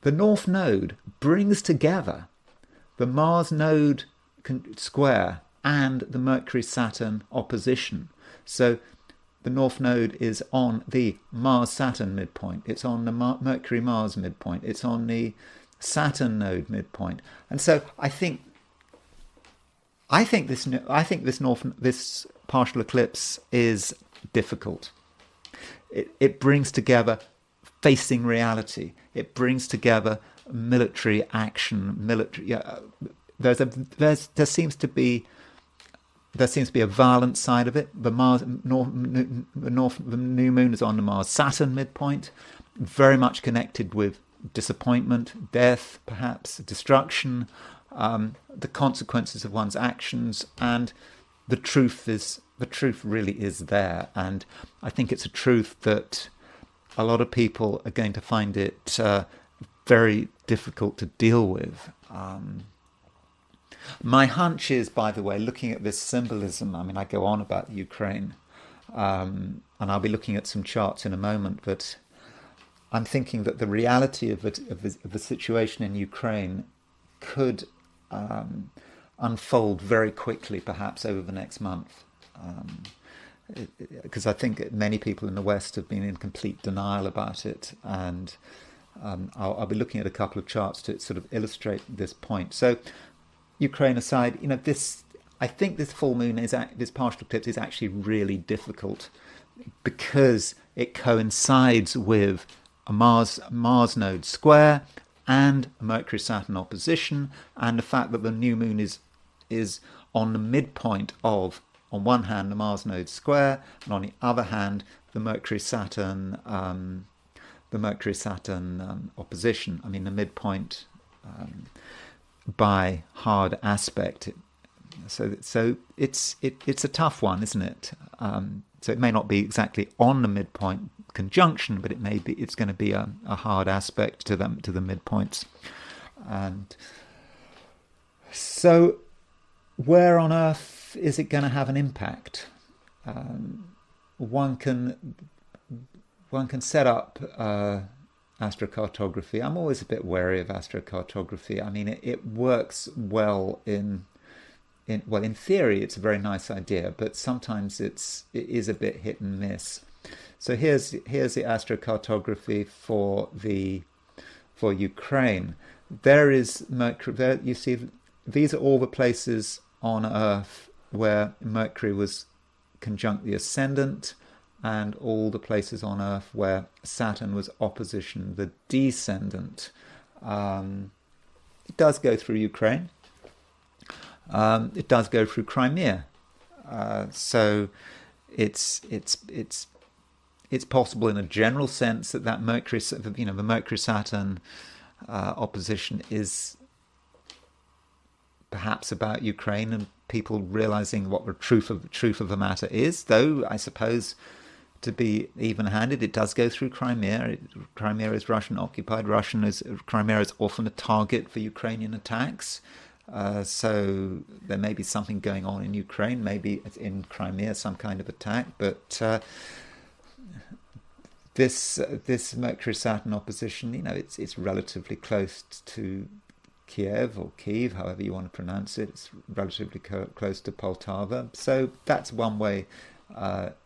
the North Node brings together the Mars node square and the Mercury-Saturn opposition. So the North Node is on the Mars-Saturn midpoint. It's on the Mercury-Mars midpoint. It's on the Saturn node midpoint. And so I think this partial eclipse is difficult. It brings together facing reality. It brings together military action. There seems to be a violent side of it. The new moon is on the Mars-Saturn midpoint, very much connected with disappointment, death, perhaps destruction, the consequences of one's actions, and the truth really is there. And I think it's a truth that a lot of people are going to find it very difficult to deal with. My hunch is, by the way, looking at this symbolism, I mean, I go on about Ukraine, and I'll be looking at some charts in a moment, but I'm thinking that the reality of the situation in Ukraine could unfold very quickly, perhaps over the next month. Because I think many people in the West have been in complete denial about it, and I'll be looking at a couple of charts to sort of illustrate this point. So, Ukraine aside, I think this full moon this partial eclipse is actually really difficult because it coincides with a Mars node square and a Mercury-Saturn opposition, and the fact that the new moon is on the midpoint of, on one hand, the Mars node square, and on the other hand, the Mercury-Saturn opposition. I mean, the midpoint by hard aspect. So it's a tough one, isn't it? So it may not be exactly on the midpoint conjunction, but it's going to be a hard aspect to the midpoints. And so, where on earth is it going to have an impact? One can set up astrocartography. I'm always a bit wary of astrocartography. I mean, it works well in theory. It's a very nice idea, but sometimes it is a bit hit and miss. So here's the astrocartography for Ukraine. There is Mercury. There you see. These are all the places on Earth where Mercury was conjunct the ascendant, and all the places on Earth where Saturn was opposition the descendant. It does go through Ukraine. It does go through Crimea. So it's possible in a general sense that Mercury, the Mercury-Saturn opposition is perhaps about Ukraine and people realizing what the truth of the matter is. Though I suppose, to be even-handed, it does go through Crimea. Crimea is Russian occupied. Crimea is often a target for Ukrainian attacks. So there may be something going on in Ukraine. Maybe it's in Crimea, some kind of attack. But this Mercury-Saturn opposition, it's relatively close to Kiev or Kiev, however you want to pronounce it. It's relatively close to Poltava. So that's one way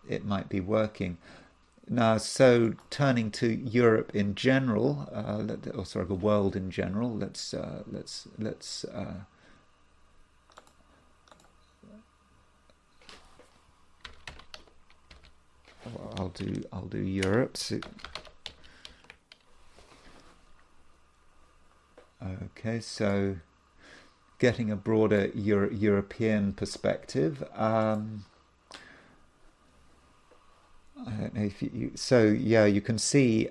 it might be working. Now, so turning to Europe in general, or sorry, the world in general, let's I'll do Europe. So, okay, so getting a broader European perspective. I don't know if you so yeah, you can see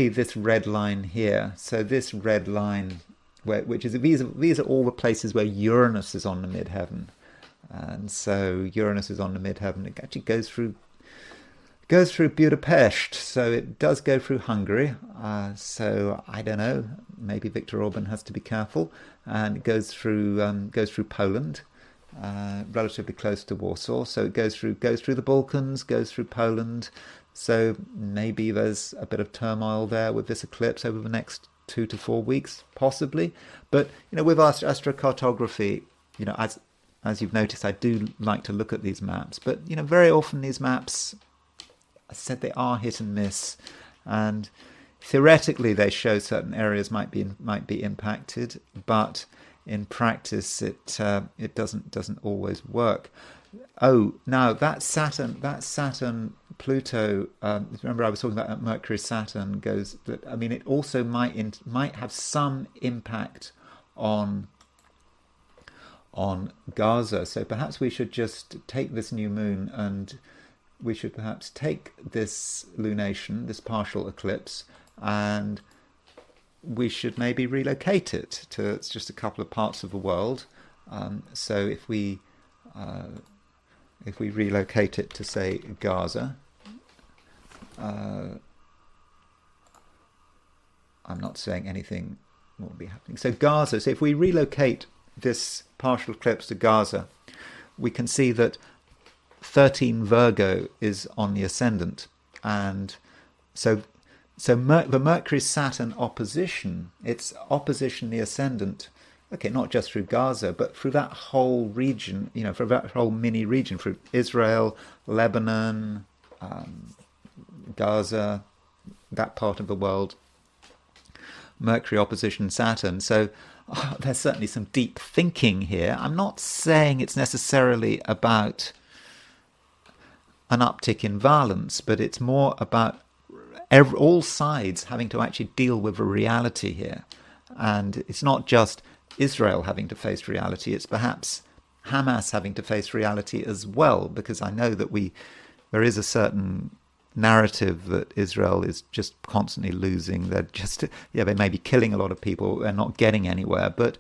this red line here. So this red line, which is these are all the places where Uranus is on the midheaven, and so Uranus is on the midheaven. It actually goes through Budapest, so it does go through Hungary. So I don't know. Maybe Viktor Orban has to be careful, and it goes through Poland. Relatively close to Warsaw, so it goes through the Balkans, goes through Poland. So maybe there's a bit of turmoil there with this eclipse over the next 2 to 4 weeks, possibly. But with astrocartography, as you've noticed, I do like to look at these maps. But very often these maps, I said, they are hit and miss, and theoretically they show certain areas might be impacted, but in practice, it doesn't always work. Oh, now that Saturn Pluto. Remember, I was talking about Mercury Saturn goes. It also might have some impact on Gaza. So perhaps we should just take this new moon, and we should perhaps take this lunation, this partial eclipse, and we should maybe relocate it to just a couple of parts of the world. So if we relocate it to, say, Gaza, I'm not saying anything will be happening. So Gaza. So if we relocate this partial eclipse to Gaza, we can see that 13 Virgo is on the ascendant, and so the Mercury-Saturn opposition, it's opposition the ascendant, okay, not just through Gaza, but through that whole region, for that whole mini region, through Israel, Lebanon, Gaza, that part of the world, Mercury opposition Saturn. So there's certainly some deep thinking here. I'm not saying it's necessarily about an uptick in violence, but it's more about all sides having to actually deal with a reality here. And it's not just Israel having to face reality, it's perhaps Hamas having to face reality as well, because I know that there is a certain narrative that Israel is just constantly losing. They may be killing a lot of people, they're not getting anywhere, but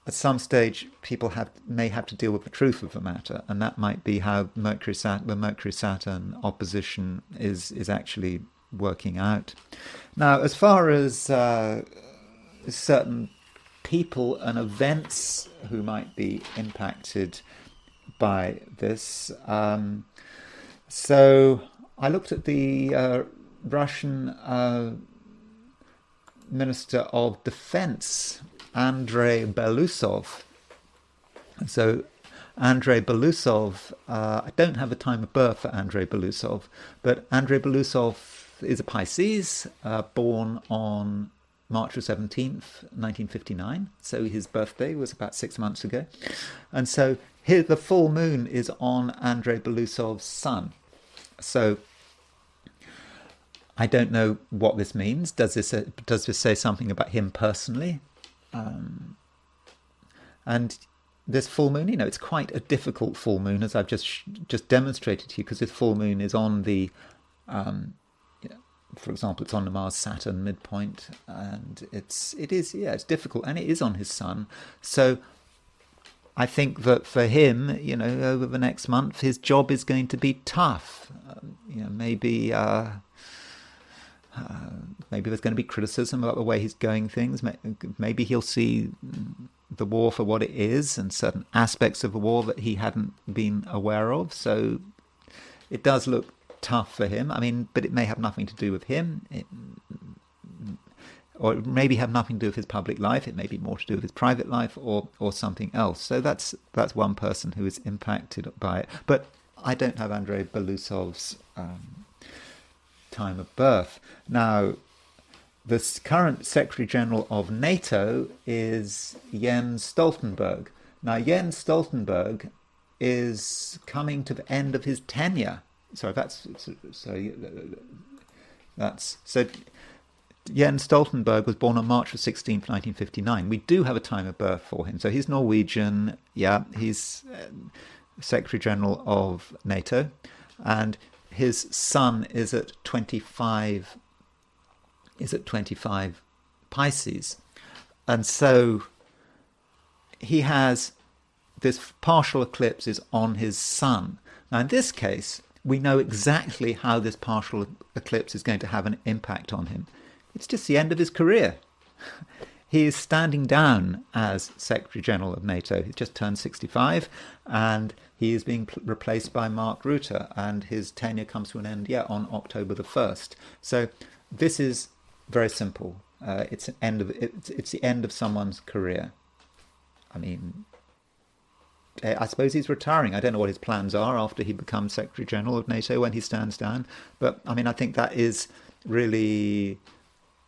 at some stage people may have to deal with the truth of the matter, and that might be how the Mercury-Saturn opposition is actually working out. Now, as far as certain people and events who might be impacted by this, so I looked at the Russian Minister of Defense, Andrei Belousov. So Andrei Belousov, I don't have a time of birth for Andrei Belousov, but Andrei Belousov is a Pisces, born on March the 17th, 1959. So his birthday was about 6 months ago. And so here the full moon is on Andrei Belousov's sun. So I don't know what this means. Does this say something about him personally? And this full moon, it's quite a difficult full moon, as I've just demonstrated to you, because this full moon is on the, for example, it's on the Mars-Saturn midpoint, and it's difficult, and it is on his sun. So I think that for him, over the next month, his job is going to be tough. Maybe there's going to be criticism about the way he's going things. Maybe he'll see the war for what it is, and certain aspects of the war that he hadn't been aware of. So it does look tough for him. I mean, but it may have nothing to do with him. Or it maybe have nothing to do with his public life. It may be more to do with his private life or something else. So that's one person who is impacted by it. But I don't have Andrei Belousov's time of birth. Now, the current Secretary General of NATO is Jens Stoltenberg. Now, Jens Stoltenberg is coming to the end of his tenure. So Jens Stoltenberg was born on March the 16th, 1959. We do have a time of birth for him. So he's Norwegian. Yeah, he's Secretary General of NATO. And his sun is at 25 Pisces. And so he has this partial eclipse is on his sun. Now, in this case, we know exactly how this partial eclipse is going to have an impact on him. It's just the end of his career. He is standing down as Secretary General of NATO. He's just turned 65, and he is being replaced by Mark Rutte, and his tenure comes to an end, on October the 1st. So this is very simple. It's the end of someone's career. I mean, I suppose he's retiring. I don't know what his plans are after he becomes Secretary General of NATO when he stands down. But I mean, I think that is really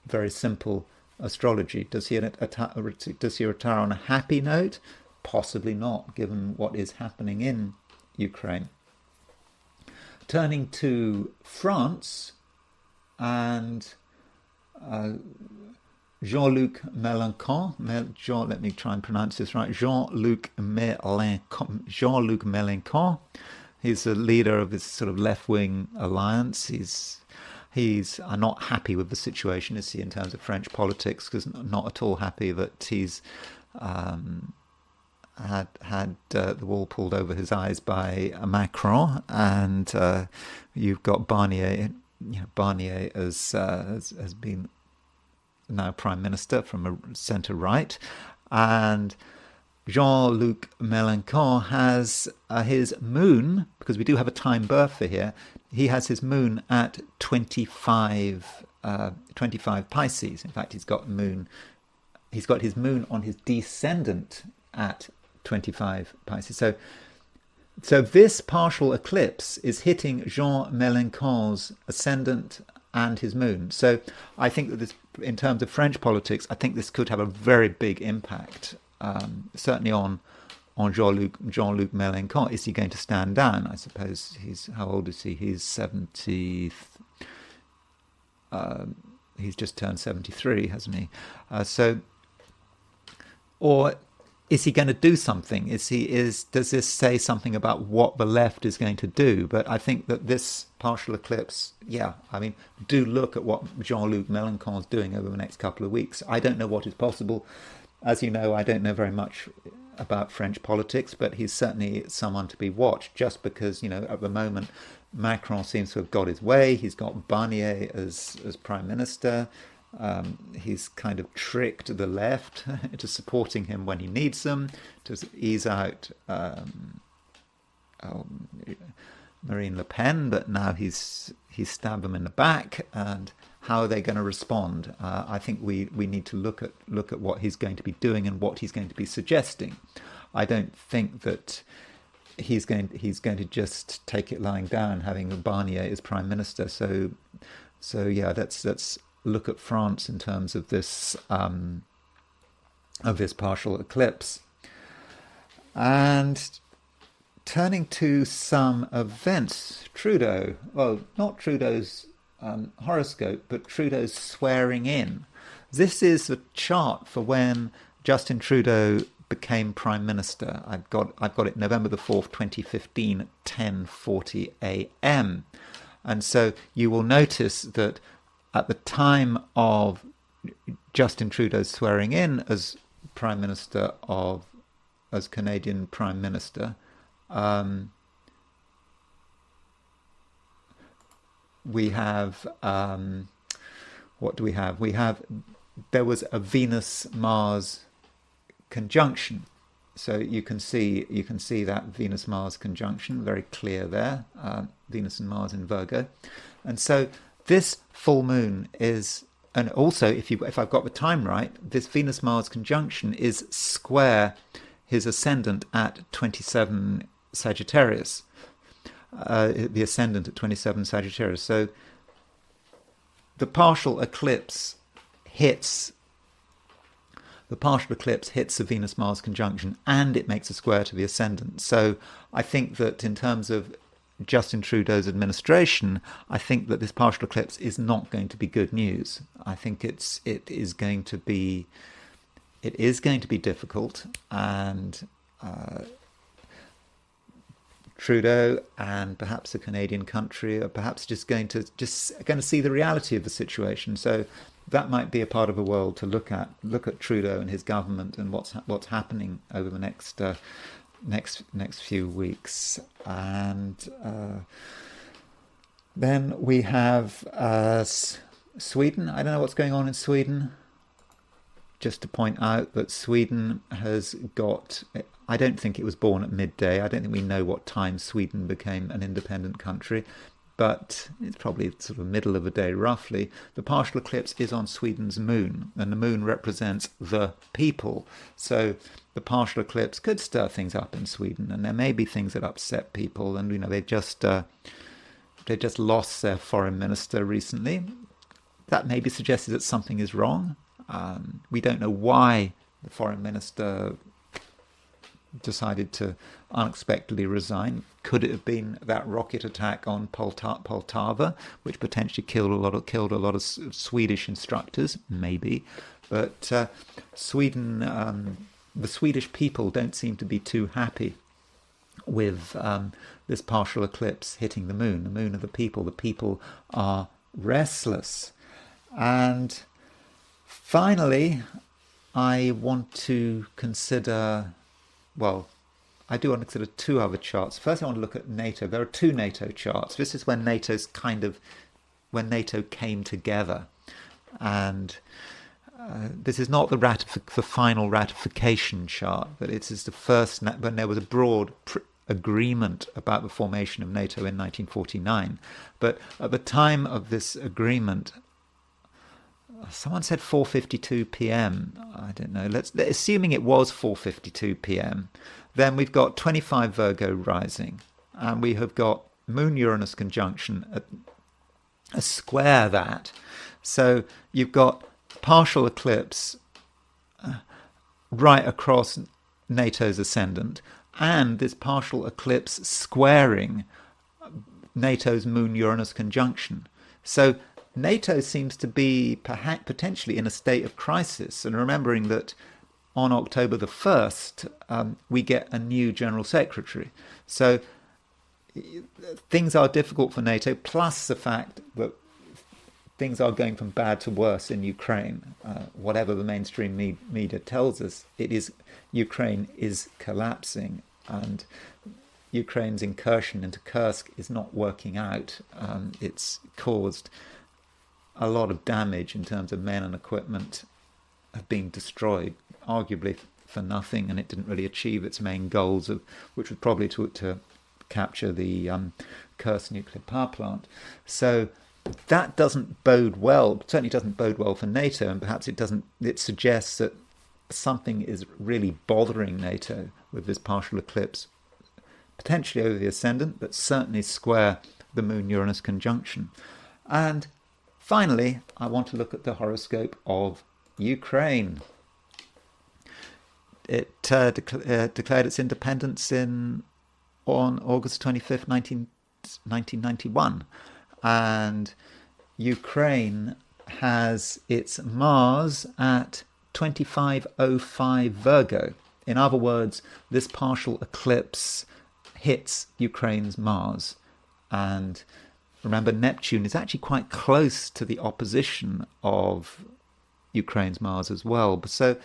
very simple astrology. Does he retire on a happy note? Possibly not, given what is happening in Ukraine. Turning to France, and Jean-Luc Mélenchon, let me try and pronounce this right, Jean-Luc Mélenchon. He's the leader of this sort of left-wing alliance. He's not happy with the situation, is he, in terms of French politics, because not at all happy that he's had the wool pulled over his eyes by Macron, and you've got Barnier. Barnier has been now Prime Minister from a centre-right, and Jean-Luc Mélenchon has his moon, because we do have a time birth for here, he has his moon at 25 Pisces. In fact, he's got his moon on his descendant at 25 Pisces. So this partial eclipse is hitting Jean Mélenchon's ascendant and his moon. So I think that this, in terms of French politics, I think this could have a very big impact, certainly on Jean-Luc Mélenchon. Is he going to stand down? I suppose how old is he? He's 70. He's just turned 73, hasn't he? Or is he going to do something? Does this say something about what the left is going to do? But I think that this partial eclipse, do look at what Jean-Luc Mélenchon is doing over the next couple of weeks. I don't know what is possible. As you know, I don't know very much about French politics, but he's certainly someone to be watched, just because, at the moment, Macron seems to have got his way. He's got Barnier as Prime Minister. He's kind of tricked the left into supporting him when he needs them, to ease out Marine Le Pen, but now he's stabbed them in the back. And how are they going to respond? I think we need to look at what he's going to be doing and what he's going to be suggesting. I don't think that he's going to just take it lying down, having Barnier as Prime Minister. So let's look at France in terms of this partial eclipse. And turning to some events, Trudeau, well, not Trudeau's horoscope, but Trudeau's swearing in. This is the chart for when Justin Trudeau became Prime Minister. I've got it November the 4th, 2015 at 10:40 a.m. And so you will notice that at the time of Justin Trudeau's swearing in as Canadian Prime Minister, we have, what do we have? There was a Venus-Mars conjunction. So you can see that Venus-Mars conjunction very clear there, Venus and Mars in Virgo. And so this full moon is, and also if I've got the time right, this Venus-Mars conjunction is square his ascendant at 27 Sagittarius, the ascendant at 27 Sagittarius. So the partial eclipse hits the Venus-Mars conjunction, and it makes a square to the ascendant. So I think that in terms of Justin Trudeau's administration, I think that this partial eclipse is not going to be good news. I think it is going to be difficult, and Trudeau and perhaps a Canadian country are perhaps just going to see the reality of the situation. So that might be a part of the world to look at Trudeau and his government and what's happening over the next few weeks. And then we have Sweden. I don't know what's going on in Sweden. Just to point out that Sweden has got, I don't think it was born at midday. I don't think we know what time Sweden became an independent country, but it's probably sort of middle of the day roughly. The partial eclipse is on Sweden's moon, and the moon represents the people. So the partial eclipse could stir things up in Sweden, and there may be things that upset people. And they just lost their foreign minister recently. That maybe suggested that something is wrong. We don't know why the foreign minister decided to unexpectedly resign. Could it have been that rocket attack on Poltava, which potentially killed a lot of Swedish instructors? Maybe, but Sweden, the Swedish people don't seem to be too happy with this partial eclipse hitting the moon of the people. The people are restless. And finally, I want to consider, I do want to consider two other charts. First, I want to look at NATO. There are two NATO charts. This is when NATO came together. And this is not the final ratification chart, but it is the first, when there was a broad agreement about the formation of NATO in 1949. But at the time of this agreement, someone said 4:52 p.m. I don't know. Assuming it was 4:52 p.m., then we've got 25 Virgo rising, and we have got Moon-Uranus conjunction at a square that. So you've got partial eclipse right across NATO's ascendant, and this partial eclipse squaring NATO's Moon-Uranus conjunction. So NATO seems to be potentially in a state of crisis, and remembering that on October the 1st, we get a new General Secretary. So things are difficult for NATO, plus the fact that things are going from bad to worse in Ukraine. Whatever the mainstream media tells us, Ukraine is collapsing, and Ukraine's incursion into Kursk is not working out. It's caused a lot of damage in terms of men and equipment have been destroyed, arguably for nothing, and it didn't really achieve its main goals, which was probably to capture the Kursk nuclear power plant. So that doesn't bode well, certainly doesn't bode well for NATO, and perhaps it suggests that something is really bothering NATO with this partial eclipse, potentially over the ascendant, but certainly square the Moon-Uranus conjunction. And finally, I want to look at the horoscope of Ukraine. It declared its independence on August 25th, 1991. And Ukraine has its Mars at 2505 Virgo. In other words, this partial eclipse hits Ukraine's Mars. And remember, Neptune is actually quite close to the opposition of Ukraine's Mars as well. So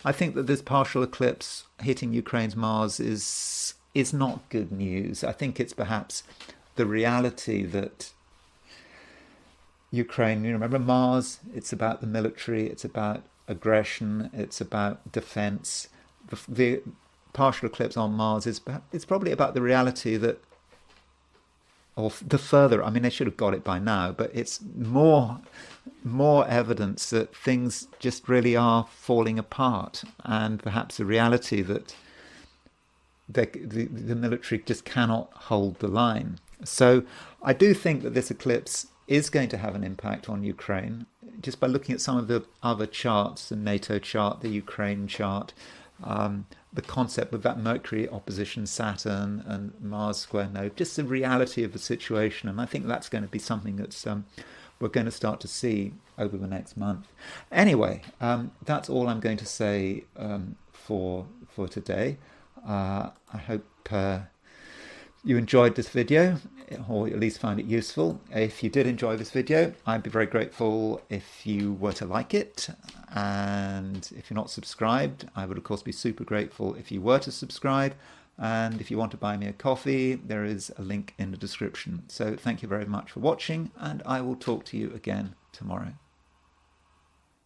I think that this partial eclipse hitting Ukraine's Mars is not good news. I think it's perhaps the reality that Ukraine, remember Mars, it's about the military, it's about aggression, it's about defense. The partial eclipse on Mars is it's probably about the reality that, or the further, I mean, they should have got it by now, but it's more evidence that things just really are falling apart, and perhaps the reality that the military just cannot hold the line. So I do think that this eclipse is going to have an impact on Ukraine, just by looking at some of the other charts, the NATO chart, the Ukraine chart, the concept of that Mercury opposition Saturn and Mars square node, just the reality of the situation. And I think that's going to be something that's we're going to start to see over the next month. Anyway, that's all I'm going to say for today. I hope you enjoyed this video, or at least find it useful. If you did enjoy this video, I'd be very grateful if you were to like it. And if you're not subscribed, I would of course be super grateful if you were to subscribe. And if you want to buy me a coffee, there is a link in the description. So thank you very much for watching, and I will talk to you again tomorrow.